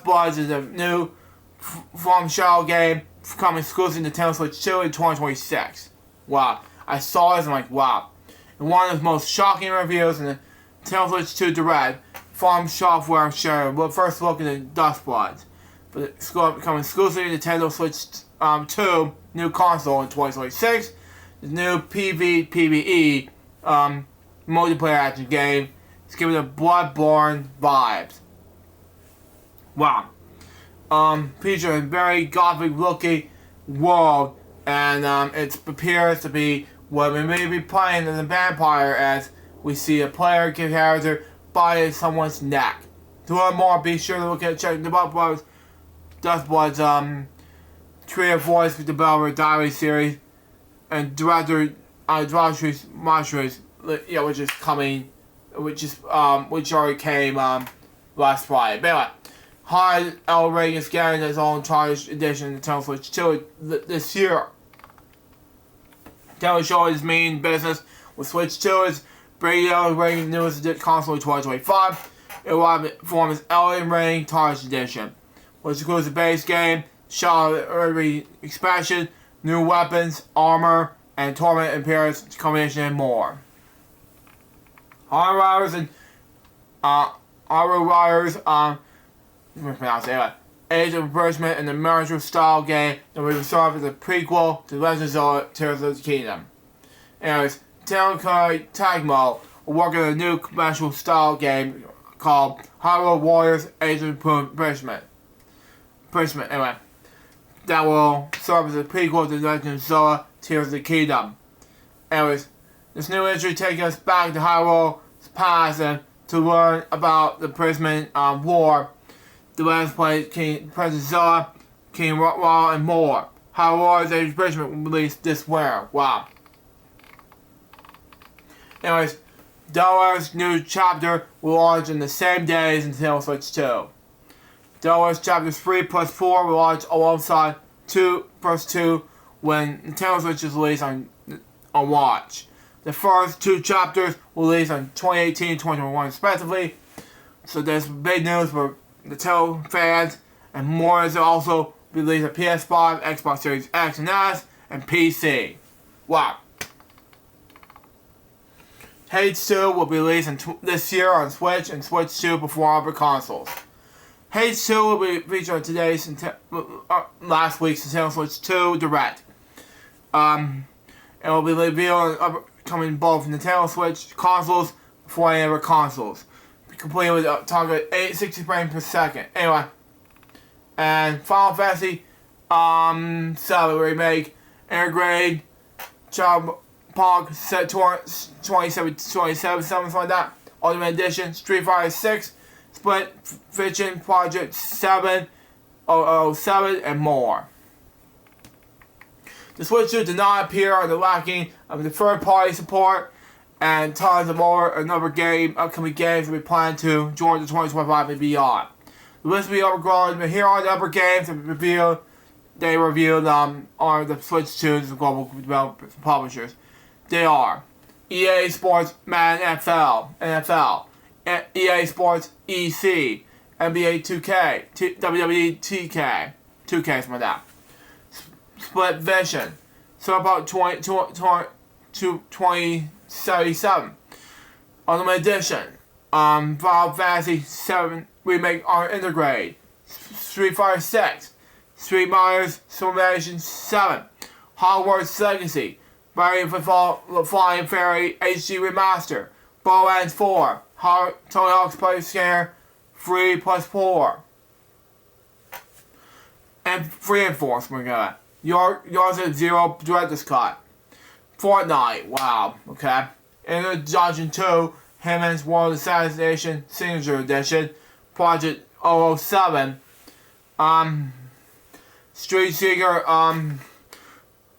A: Bloods is a new From Shadow game coming exclusive to Nintendo Switch 2 in 2026. Wow. I saw this and I'm like, wow. And one of the most shocking reviews in the Nintendo Switch 2 Direct, From Software shared the first look at the Dust Bloods. But it's coming exclusively to Nintendo Switch 2 new console in 2026. The new PvE multiplayer action game. It's giving it Bloodborne vibes. Wow. Featuring a very gothic looking world, and it appears to be what we may be playing as a vampire, as we see a player character biting someone's neck. To learn more, be sure to check the Dust Bloods creative voice developer diary series and director Demetrius Monsters, which is coming, which already came last Friday. But anyway, High L Ring is getting its own charged edition of Nintendo Switch 2 this year. Nintendo showing its main business with Switch 2 is bringing Elden Ring newest console in 2025. It will have form as Elden Ring Charged Edition, which includes the base game, Shadow expansion, new weapons, armor, and Torment appearance combination, and more. Horror Riders and Horror Riders, Age of Imprisonment, and the American style game that will serve as a prequel to Legend of Zelda: Tears of the Kingdom. Anyways, Nintendo Tagmo will work on a new commercial style game called Hyrule Warriors: Age of Imprisonment. Anyway, that will serve as a prequel to Legend of Zelda: Tears of the Kingdom. Anyways, this new entry takes us back to Hyrule's past and to learn about the imprisonment war, the last play Princess Zelda, King Rotwall, and more. Hyrule's Age of Imprisonment will release this winter. Wow. Anyways, Delaware's new chapter will launch on the same day as Nintendo Switch 2. Delaware's Chapter 3 plus 4 will launch alongside 2 plus 2 when Nintendo Switch is released on launch. The first 2 chapters will release on 2018 and 2021 respectively. So there's big news for Nintendo fans, and more is also released on PS5, Xbox Series X and S, and PC. Wow. Hades 2 will be released this year on Switch and Switch 2 before other consoles. Hades 2 will be featured on today's last week's Nintendo Switch 2 Direct. It will be revealed on upcoming both Nintendo Switch consoles before any other consoles. Complete with a target 60 frames per second. Anyway, and Final Fantasy 7 Remake, Intergrade, Cyberpunk 2077, something like that. Ultimate Edition, Street Fighter 6, Split Fiction, Project 707, and more. The Switch 2 did not appear on the lacking of the third-party support and tons of more upcoming games will be planned to join the 2025 and beyond. The list will be overgrown, but here are the upper games that they revealed on the Switch Tunes and global developers and publishers. They are EA Sports Madden NFL, EA Sports EC, NBA 2K, WWE 2K, something like that. Split Vision, Cyberpunk 2077, Ultimate Edition, Final Fantasy 7 Remake on Integrate, Street Fighter 6, Street Fighter Simulation 7, Hogwarts Legacy, Variant for Flying Fairy HD Remaster, Borderlands 4, Tony Hawk's Pro Skater 3+4, and Reinforcement guy. Yours is Zero Director's Cut. Fortnite, wow, okay. Enter Dungeon 2, Hitman's World Assassination Signature Edition, Project 007, Street Seeker,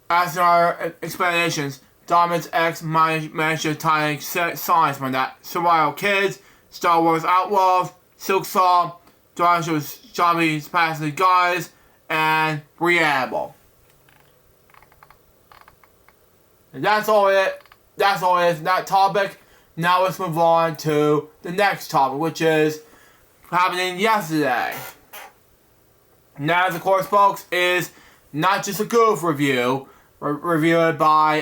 A: Astronaut Expeditions, Diamonds X Mansion Tiny Science from that, Survival Kids, Star Wars Outlaws, Silk Song, Joshua Zombies Passing Guys, and Preamble. And that's all it is in that topic. Now let's move on to the next topic, which is happening yesterday. Now, of course, folks, is Not Just a Goof review, reviewed by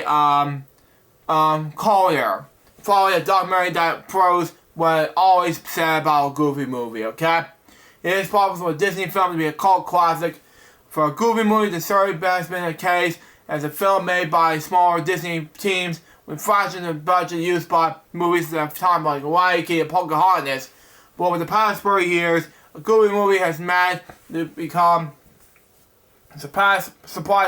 A: Collier. Following a documentary that proves what I always said about a Goofy movie, okay? It is possible for a Disney film to be a cult classic. For a Goofy movie to certainly has been the case as a film made by smaller Disney teams with fractions of budget used by movies at the time like Lion King and Pocahontas. But over the past 30 years, a Goofy movie has managed to become a surprise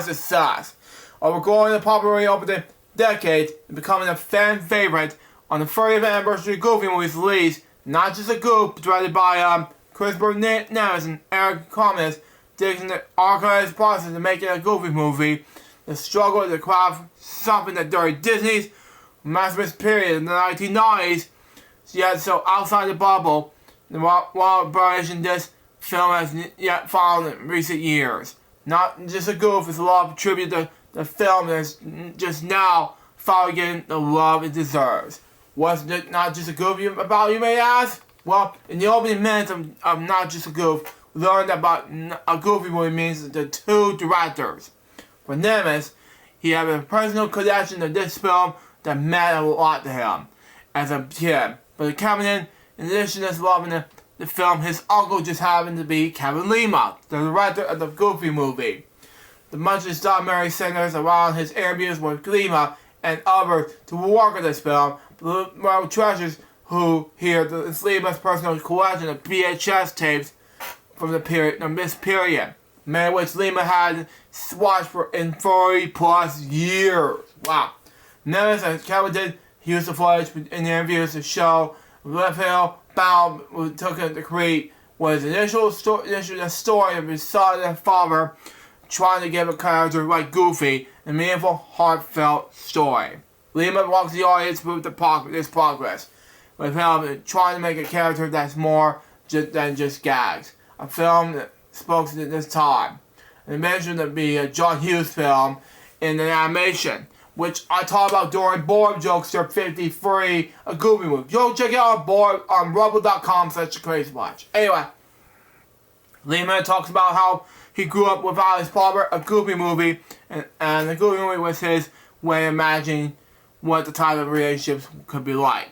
A: success. Overgrowing the popularity over the decades and becoming a fan favorite on the 30th anniversary of Goofy movie's release, Not Just a Goof, directed by Christopher Nevis and Eric Comines, digging the archives process of making a Goofy movie. The struggle to craft something that during Disney's masterpiece period in the 1990s, yet so outside the bubble, while version this film has yet found in recent years. Not Just a Goof is a lot of tribute to the film that's just now finally getting the love it deserves. What's Not Just a Goof about, you may ask? Well, in the opening minutes of Not Just a Goof, we learned about a Goofy movie means the two directors. For Nemes, he had a personal connection to this film that meant a lot to him as a kid. But coming in addition to loving the film, his uncle just happened to be Kevin Lima, the director of the Goofy movie. The Munch's documentary centers around his interviews with Lima and others to work on this film. Well, treasures who hear Lima's personal collection of VHS tapes from this period. Many of which Lima had watched for in 40+ years. Wow. Nevis, as Kevin did, he used the footage in the interviews to show Raphael Baum, who took it to create was the initial story of his son and father trying to give a character like Goofy a meaningful, heartfelt story. Lima walks the audience through this progress, with him trying to make a character that's more than just gags. A film that spoke to this time. And mentioned to be a John Hughes film in an animation, which I talked about during Board Jokester 53, a Goofy movie. Go check it out on rumble.com/TheCrazyBunch. Anyway, Lehman talks about how he grew up without his father, a Goofy movie, and the Goofy movie was his way of imagining what the type of relationships could be like.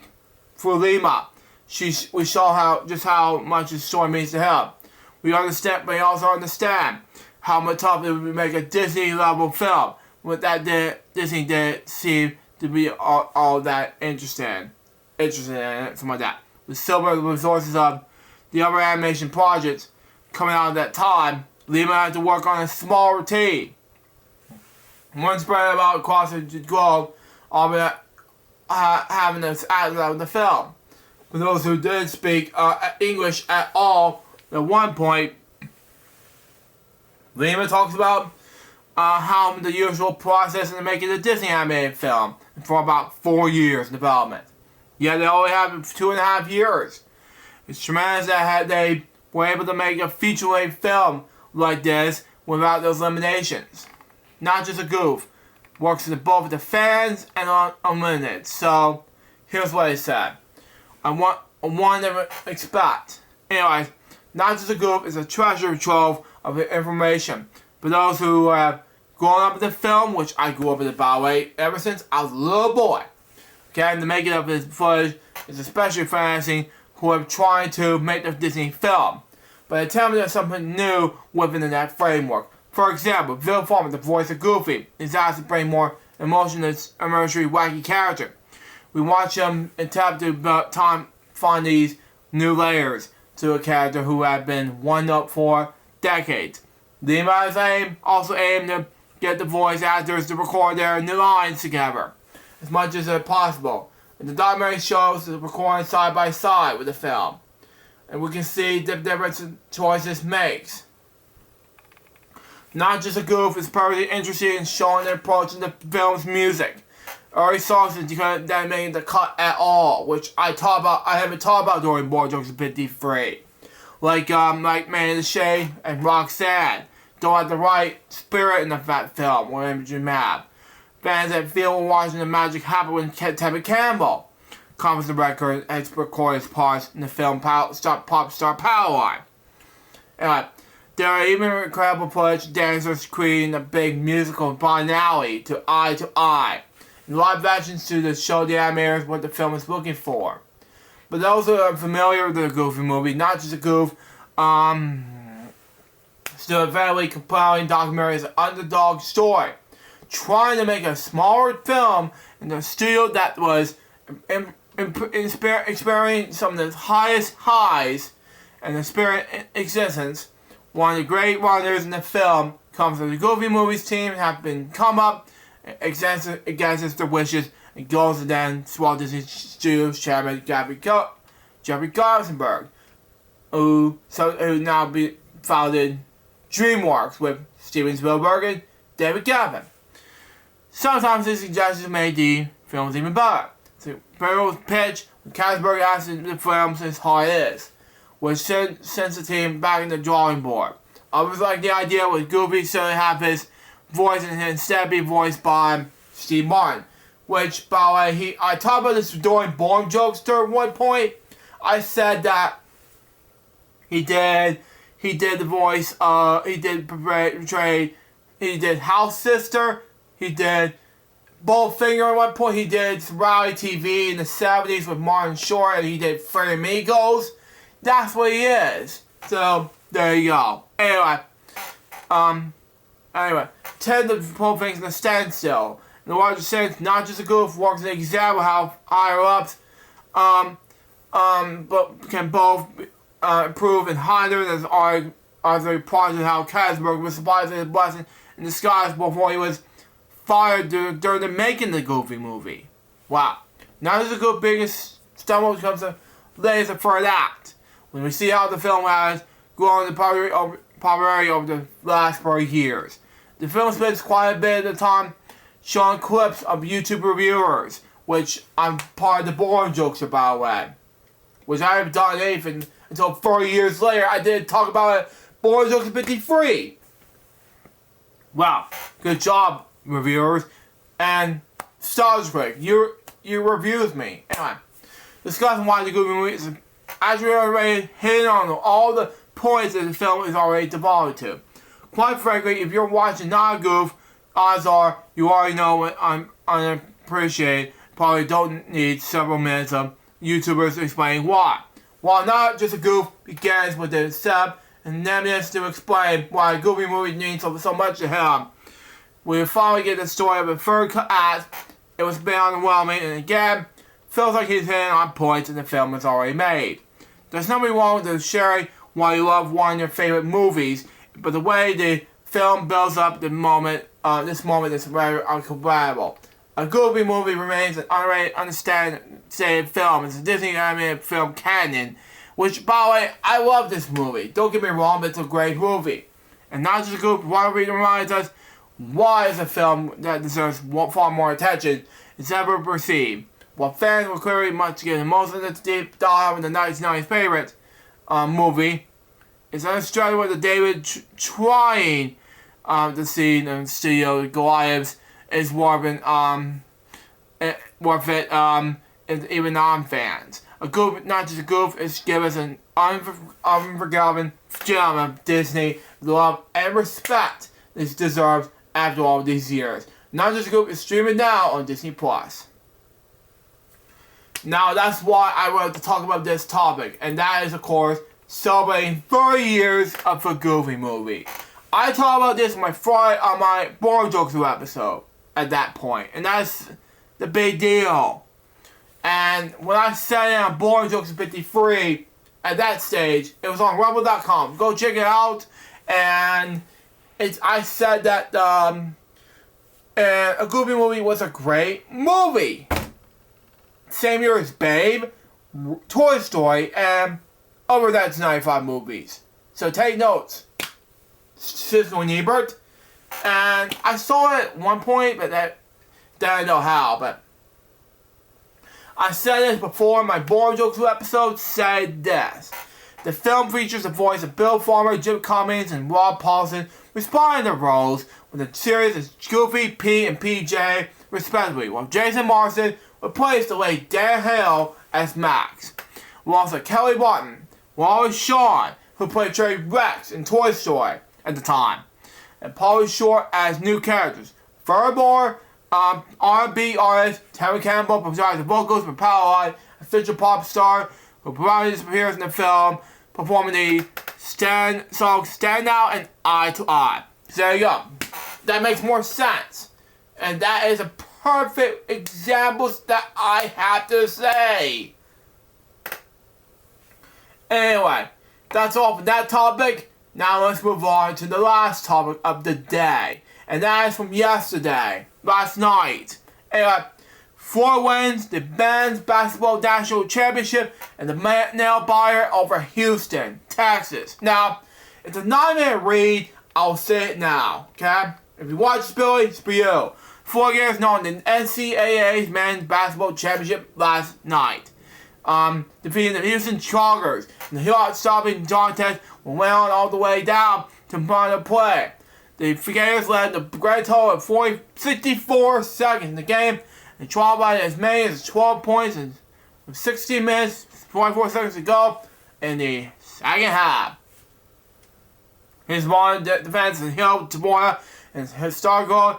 A: For Lima, we saw how much his story means to him. We understand, but we also understand how much tough it would be to make a Disney-level film. What Disney didn't seem to be all that interested in it, something like that. With silver resources of the other animation projects coming out at that time, Lima had to work on a small team. One spread about across the globe, all but having this act of the film. For those who didn't speak English at all, at one point, Lima talks about how the usual process in making a Disney animated film for about 4 years in development. Yet they only have 2.5 years. It's tremendous that they were able to make a feature-length film like this without those limitations. Not just a goof. Works for both the fans and unlimited. So, here's what I said. I want to expect. Anyways, not just a goof, it's a treasure trove of information. For those who have grown up with the film, which I grew up with it, by the way, ever since I was a little boy. Okay, and the making of this footage is especially fascinating who are trying to make the Disney film. But attempting something new within that framework. For example, Bill Farmer, the voice of Goofy, is asked to bring more emotionless, immersive, wacky character. We watch him attempt to find these new layers to a character who had been one up for decades. The aim also aimed to get the voice actors to record their new lines together as much as possible. And the documentary shows the recording side by side with the film. And we can see the different choices makes. Not just a goof, it's perfectly interested in showing the approach to the film's music. Early songs that didn't make the cut at all, which I haven't talked about during Board Jokes 53. Like Man in the Shade and Roxanne. Don't have the right spirit in the film or Imogen Mab. Fans that feel watching the magic happen when Tevin Campbell comes to record and records parts in the film Pop Star Powerline. Anyway, there are even incredible footage dancers creating a big musical finale to Eye. And live actions to show the animators what the film is looking for. But those who are familiar with the Goofy movie, not just a goof, still a very compelling documentary is an underdog story. Trying to make a smaller film in a studio that was experiencing some of the highest highs and the spirit existence. One of the great runners in the film comes from the Goofy Movies team have been come up against their wishes and goes to then Walt Disney Studios chairman Jeffrey Garzenberg, who now founded DreamWorks with Steven Spielberg and David Gavin. Sometimes his suggestions made the films even better. So, Spielberg's pitch when Garzenberg asked the films as hard is, which sends the team back in the drawing board. Others like the idea with Goofy to have his voice and instead be voiced by Steve Martin. Which, by the way, I talked about this during Board Jokes at one point. I said that he did the voice, he did House Sister, he did Bowfinger at one point, he did reality TV in the 70s with Martin Short, and he did Three Amigos. That's what he is. So, there you go. Anyway, tend to pull things in a standstill. In the larger sense, not just a goof, works as an example how higher ups, but can both improve and hinder as the project how Garzenberg was surprised at his blessing in disguise before he was fired during the making of the Goofy movie. Wow. Now this is a good biggest stumble when it comes to latest and third act. When we see how the film has grown in popularity over the last 4 years. The film spends quite a bit of the time showing clips of YouTube reviewers, which I'm part of the Board Jokes about, by the way. Which I haven't done anything until 4 years later. I did talk about it, Board Jokes 53. Wow, good job, reviewers. And Stars Break, you reviews me. Anyway, discussing why the Goofy movie is actually already hitting on all the points that the film is already devoted to. Quite frankly, if you're watching not a goof, odds are you already know what I'm unappreciated. Probably don't need several minutes of YouTubers explaining why. While not just a goof begins with the setup and nemesis to explain why a Goofy movie means so much to him. We finally get the story of the third act. It was a bit underwhelming, and again, feels like he's hitting on points and the film is already made. There's nothing wrong with sharing why you love one of your favorite movies, but the way the film builds up this moment is very uncompatible. A Goofy movie remains an underrated, understated film. It's a Disney animated film canon, which, by the way, I love this movie. Don't get me wrong, but it's a great movie. And not just a Goofy, one reason reminds us why is a film that deserves far more attention is ever perceived. While fans were clearly much getting most of the deep dive in the 1990s favorite movie, it's understandable that David trying to see the studio Goliaths is worth it, even non-fans. A goof, not just a goof, it's give us an unforgettable gem of Disney love and respect this deserves after all these years. Not just a goof, it's streaming now on Disney Plus. Now that's why I wanted to talk about this topic, and that is, of course, celebrating 30 years of the Goofy movie. I talked about this on my Boring Jokes episode at that point, and that's the big deal. And when I said it on Boring Jokes 53, at that stage, it was on Rumble.com. Go check it out. And I said that a Goofy movie was a great movie. Same year as Babe, Toy Story, and other That's 95 movies. So take notes. Siskel and Ebert. And I saw it at one point, but I don't know how, but I said this before, my Boring Jokes episode said this. The film features the voice of Bill Farmer, Jim Cummings, and Rob Paulsen responding to roles with the series as Goofy, Pete, and PJ, respectively, while Jason Marsden replaced the late Dan Hale as Max. Also Kelly Barton, Wallace Shawn, who portrayed Rex in Toy Story at the time, and Pauly Shore as new characters. Furthermore, R&B artist Terry Campbell provides the vocals for Powerline, a future pop star who proudly appears in the film, performing the song Stand Out and Eye to Eye. So there you go. That makes more sense. And that is a perfect example that I have to say. Anyway, that's all for that topic. Now let's move on to the last topic of the day. And that is from yesterday, last night. Anyway, 4 wins, the men's basketball national championship, and the nail biter over Houston, Texas. Now, it's a 9-minute read. I'll say it now, okay? If you watch this, Billy, it's for you. 4 games known the NCAA's men's basketball championship last night. Defeating the Houston Chargers in the shot-stopping contest went on all the way down to final play. The Gators led the grand total of 64 seconds in the game and trailed by as many as 12 points in 16 minutes, 24 seconds to go in the second half. His one defense is Hill Tamora and his star guard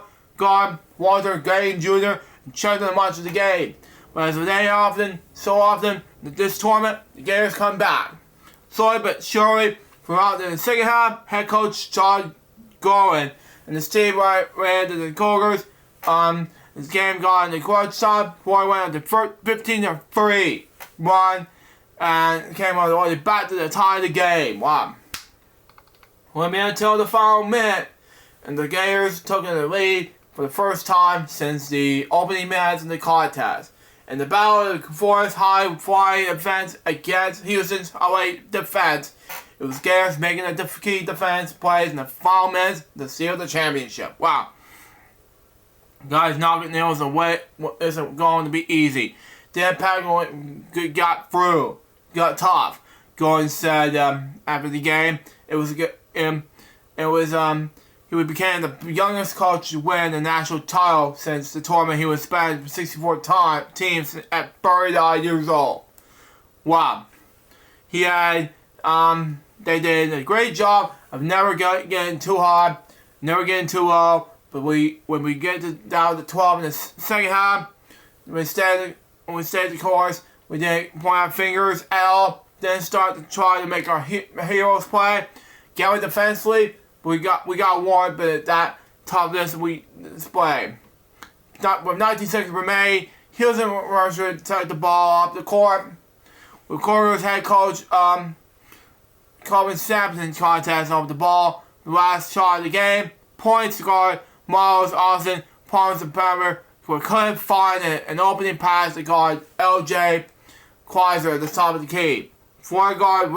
A: Walter Gay Jr. checked on much of the game. But as so often, this tournament, the Gators come back. Slowly but surely, throughout the second half, head coach Todd Gorin and his team ran to the Cougars. This game got in the clutch time before it went on to 15-3 run and came all the way back to the tie of the game. Wow. Went until the final minute, and the Gators took in the lead for the first time since the opening minutes in the contest. In the battle of the Forest High flying defense against Houston's late defense, it was Gators making the key defense plays in the final minutes to seal the championship. Wow. Guys, knocking nails away isn't going to be easy. Dan Pack got through, got tough. Gordon said after the game, he became the youngest coach to win the national title since the tournament he was spanned 64 teams at 39 years old. Wow. He had, they did a great job of never getting too hard, never getting too low, but when we get down to 12 in the second half, when we stayed the course, we didn't point our fingers at all, didn't start to try to make our heroes play, get away defensively. We got warned, but at that toughness we displayed. With 19 seconds remaining, Houston Rusher took the ball up the court. With Cougars head coach Calvin Sampson's contest over the ball. The last shot of the game, points guard Miles Austin palms the perimeter, but couldn't find an opening pass to guard L.J. Kleiser at the top of the key. Forward guard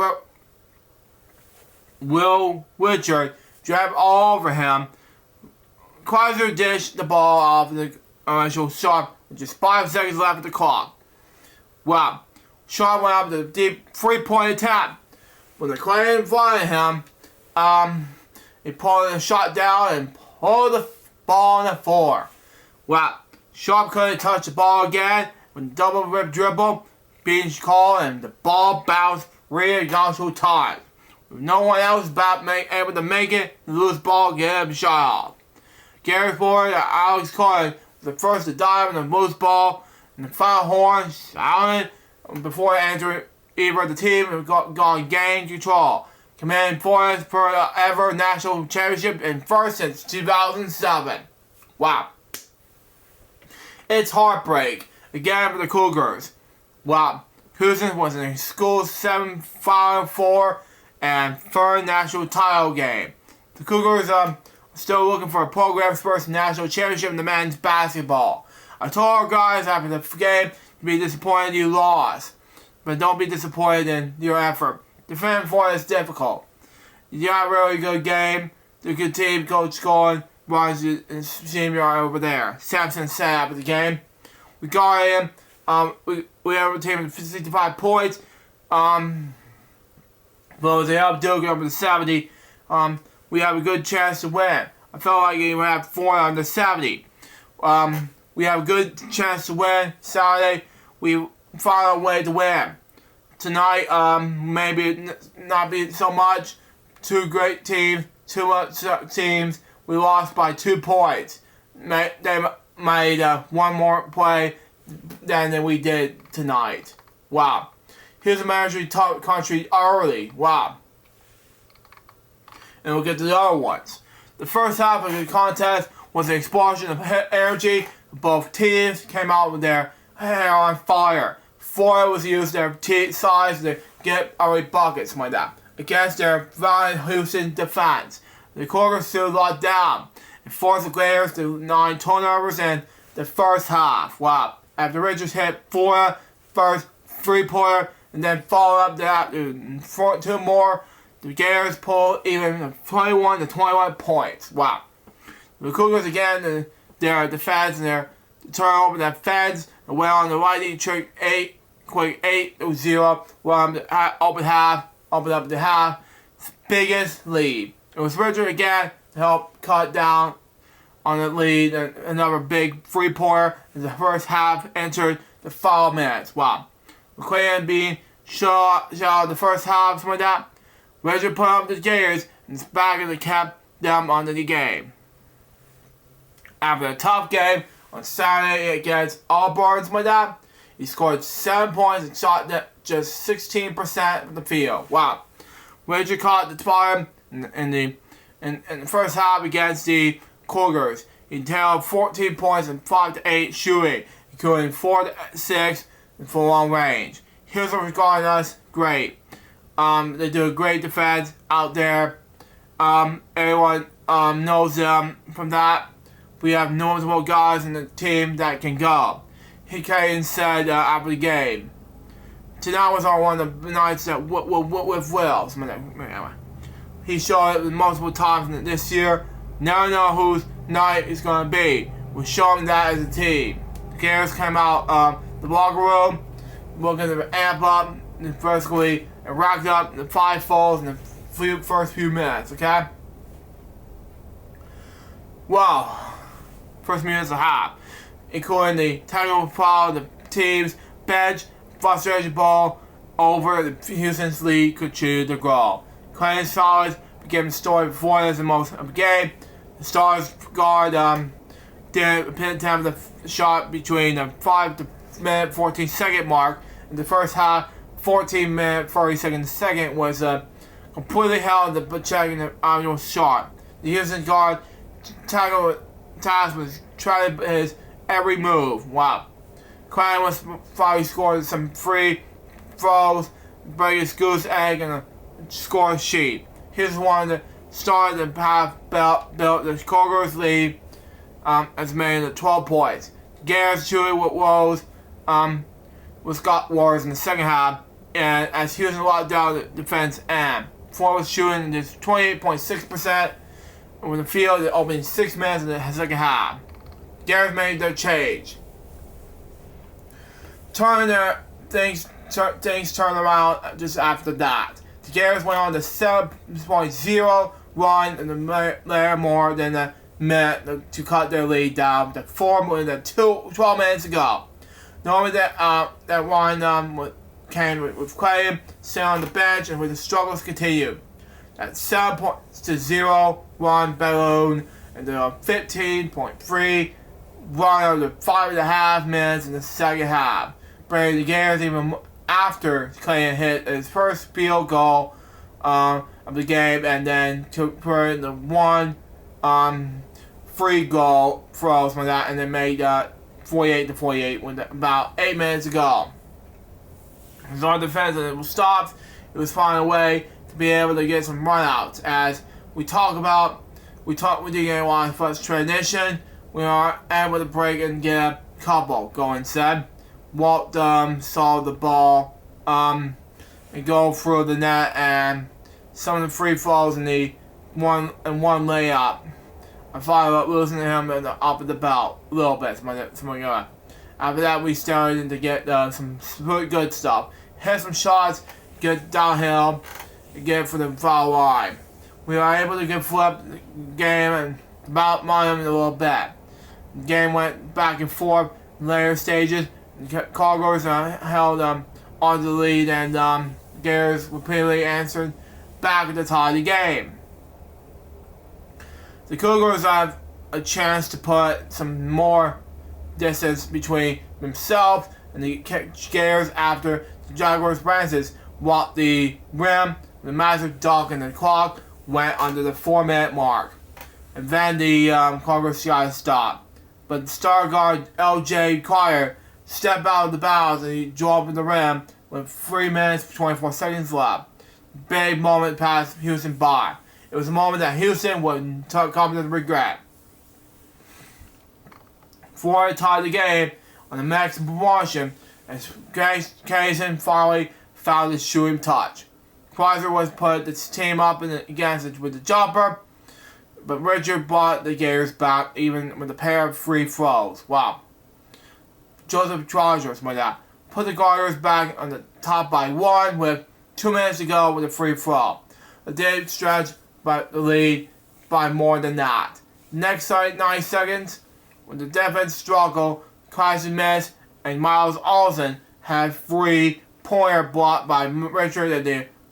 A: Will Richard drove all over him Chrysler dished the ball off the initial Sharp with just 5 seconds left of the clock. Wow. Sharp went up to the deep 3-point attempt. When the Clay in front of him, he pulled the shot down and pulled the ball on the floor. Wow. Sharp couldn't touch the ball again when the double rip dribble being called and the ball bounced 3 additional times. With no one else able to make it, the loose ball get him shot off. Gary Ford and Alex Cohen was the first to dive on the loose ball, and the final horn sounded before entering either the team had gone gain control, commanding fourth for ever national championship and first since 2007. Wow. It's heartbreak again for the Cougars. Wow. Houston was in school's 7-5-4 and third national title game. The Cougars are still looking for a program's first national championship in the men's basketball. I told our guys after the game to be disappointed you lost, but don't be disappointed in your effort. Defending for it is difficult. You got a really good game. The good team, Coach Colin, runs the senior over there. Sampson said after the game. We got him. We have a team of 65 points. But they helped Duke over the 70. We have a good chance to win. I felt like we have 4 on the 70. We have a good chance to win Saturday. We found a way to win. Tonight, maybe not be so much. 2 great teams, 2 teams. We lost by 2 points. They made one more play than we did tonight. Wow. Here's a manager top country early. Wow. And we'll get to the other ones. The first half of the contest was an explosion of energy. Both teams came out with their hair on fire. Florida was used their size to get early buckets like that against their violent Houston defense. The Cougars still locked down and forced the Gladiators to 9 turnovers in the first half. Wow. After Richards hit Florida first 3-pointer and then followed up that 2 more, the Gators pulled even 21 to 21 points. Wow. The Cougars again, their defense and their turnover, their feds went on the Lightning trick 8-0. Open up the half, biggest lead. It was Richard again to help cut down on the lead, and another big 3-pointer as the first half entered the final minutes. Wow. McClain being shot the first half, something like that. Richard put up the Gators and it's back and kept them under the game. After a tough game on Saturday against Auburn, something like that, he scored 7 points and shot just 16% of the field. Wow. Richard caught the bottom in the first half against the Cougars. He tailed 14 points and 5-8 shooting, including 4-6 for long range. Here's what's regarding us. Great. They do a great defense out there. Everyone knows them from that. We have notable guys in the team that can go. He said after the game, tonight was one of the nights that with Will. He showed it multiple times this year. Never know whose night it's going to be. We're showing that as a team. The Gators came out the locker room, looking to amp up defensively and racked up the 5 fouls in the first few minutes, okay? Wow. First minutes of half, including the technical foul, the team's bench, frustration ball over the Houston's lead could choose the goal. Clayton's fouls became the story before this in most of the game. The Stars guard did attempt the shot between the 5-minute 14-second mark in the first half. 14-minute 30-second second was completely held the checking the annual shot. The Houston guard task was trying his every move. Wow. Clayton was finally scored some free throws, biggest goose egg, and a score sheet. Here's one that started the half built the Cougars lead as many as 12 points. Gators shooting with Rose with Scott Wars in the second half, and as Houston locked down the defense end. Ford was shooting just 28.6%, with the field that opened 6 minutes in the second half. Gators made their change. Things turned around just after that. The Gators went on the 7.0 run in the later more than a minute to cut their lead down to 4 more than 12 minutes ago. Normally that run came with Clay sitting on the bench and with the struggles continued. That 7.0 run balloon and the 15.3 run of the 5.5 minutes in the second half, bringing the Gators even after Clay hit his first field goal of the game, and then to put in the one free goal throws from that, and then made 48-48 with about 8 minutes ago. As our defense was stopped, it was finding a way to be able to get some runouts. As we did get a first transition, we are able to break and get a couple going. Said Walt saw the ball and go through the net, and some of the free throws in the one layup. I followed up losing him at the up of the belt a little bit. After that, we started to get some really good stuff. Hit some shots, get downhill, and get for the foul line. We were able to get flipped the game and about momentum a little bit. The game went back and forth in later stages. Cougars held on the lead, and Gators repeatedly answered back at the tie of the game. The Cougars have a chance to put some more distance between themselves and the Gators after the Jaguars branches walked the rim, the magic dunk, and the clock went under the 4-minute mark. And then the Cougars got to stop. But star guard L.J. Cryer stepped out of the bounds and he drove in the rim with 3 minutes 24 seconds left. Big moment passed Houston by. It was a moment that Houston would come to regret. Before it tied the game on the next promotion, as Kaysen finally found his shooting touch. Chrysler was put his team up against it with the jumper, but Richard brought the Gators back even with a pair of free throws. Wow. Joseph Trojans with that. Put the Gators back on the top by 1 with 2 minutes to go with a free throw. The day stretch but the lead by more than that. Next 9 seconds, when the defense struggled, Chrysler missed, and Miles Olsen had 3-pointer blocked by Richard,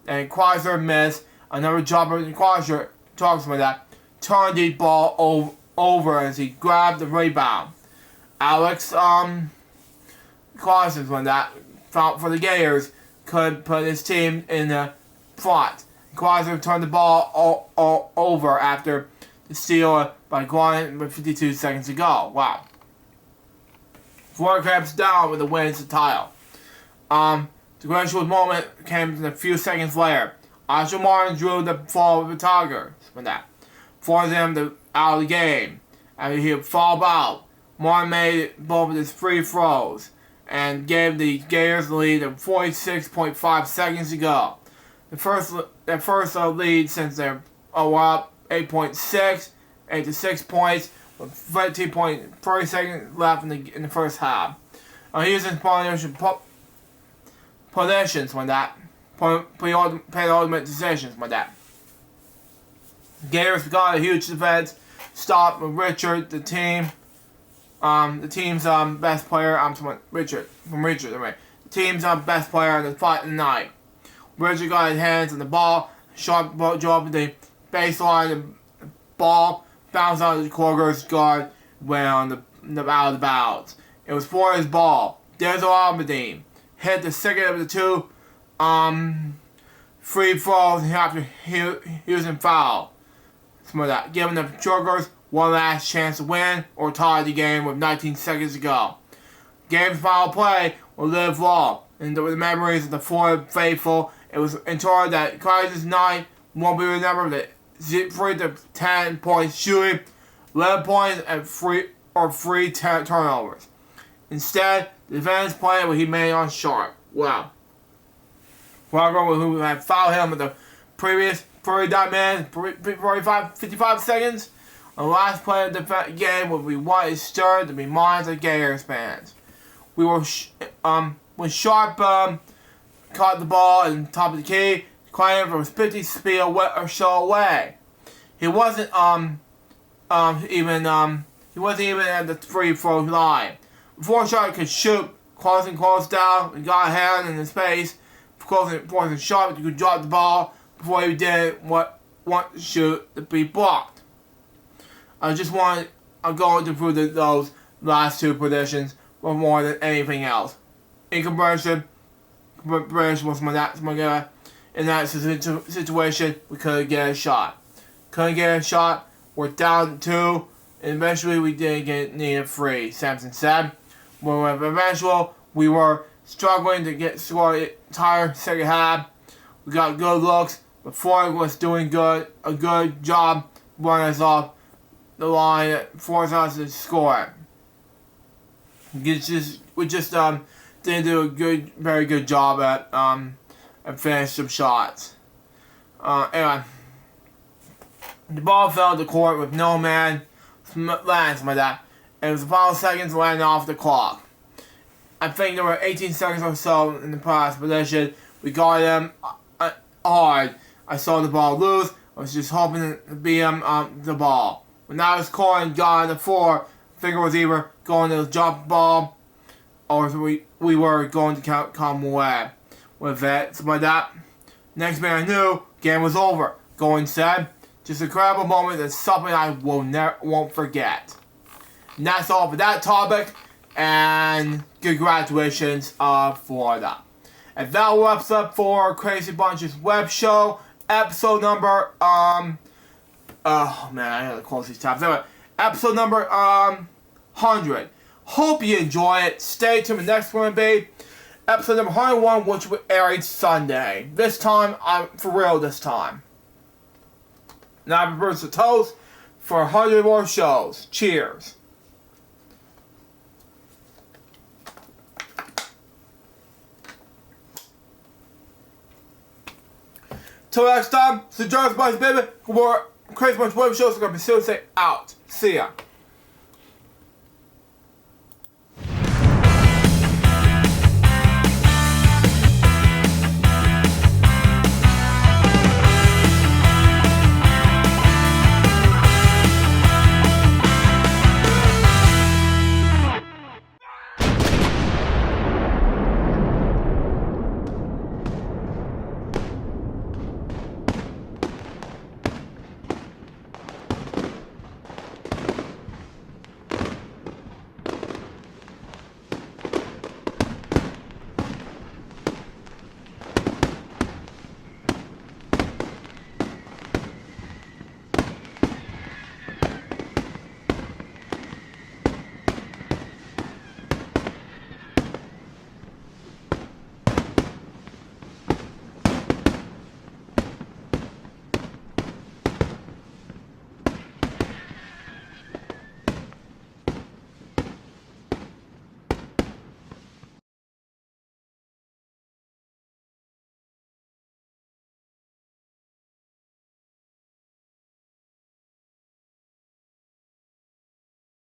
A: and Chrysler missed another jumper, and Chrysler talks about that, turned the ball over as he grabbed the rebound. Alex Chrysler, when that found for the Gators, could put his team in the front. Chrysler turned the ball over after the steal by Guan with 52 seconds to go. Wow. 4 cramps down with the win to title. The crucial moment came in a few seconds later. Asher Martin drew the fall of the Tigers with that, forcing them out of the game. After he had fouled out, Martin made both of his free throws and gave the Gators the lead of 46.5 seconds to go. Their first lead since they were up 8 to 6 points with 13.3 seconds left in the first half. Houston's positions when that penultimate decisions when that. Gators got a huge defense stop with Richard, the team's best player. Richard. The team's best player in the fight tonight. Richard got his hands on the ball, sharp drove the baseline, the ball bounced out of the Cougars guard, went on out of the bounds. It was for his ball. There's Aberdeen. Hit the second of the 2 free throws after Houston foul. Some of that, giving the Cougars one last chance to win or tie the game with 19 seconds to go. Game's final play will live long in the memories of the 4 faithful. It was ensured that Chrysler's night won't be remembered with 3 to 10 points shooting, 11 points, and 3 turnovers. Instead, the defense played what he made on sharp. Wow. Walker, who had fouled him with the previous 39 minutes, 55 seconds. On the last play of the game, we wanted stir to remind the Gators fans. We were when Sharp caught the ball in top of the key, climbing from his 50 speed or so away. He wasn't even at the free throw line. Before Sharp could shoot, closing down and got a hand in his face, forcing Sharp to drop the ball before he did what want to shoot to be blocked. I'm going to prove that those last two predictions were more than anything else. In conversion was my guy. In that situation, we couldn't get a shot. We're down 2, and eventually we didn't need a 3, Sampson said. When eventually we were struggling to score the entire second half. We got good looks, but Ford was doing a good job running us off the line that forced us to score. We just didn't do very good job at finishing some shots. Anyway, the ball fell to the court with no man lands like that, and it was the final seconds landing off the clock. I think there were 18 seconds or so in the pass position. We got him hard. I saw the ball loose. I was just hoping to beat him the ball. When I was calling got on the floor, I think it was either going to drop the ball or we were going to come away with it. Something like that. Next thing I knew, game was over. Going said, just a incredible moment that's something I won't forget. And that's all for that topic. And congratulations, Florida. And that wraps up for Crazy Bunch's web show, episode number, oh man, I gotta close these tabs. Anyway, episode number, 100. Hope you enjoy it. Stay tuned for the next one, babe. Episode number 101, which will be airing Sunday. This time, for real this time. Now I prepare to toast for 100 more shows. Cheers. Till next time, so join us, boys, baby. For more Crazy Bunch web shows, we're going to be seriously out. See ya.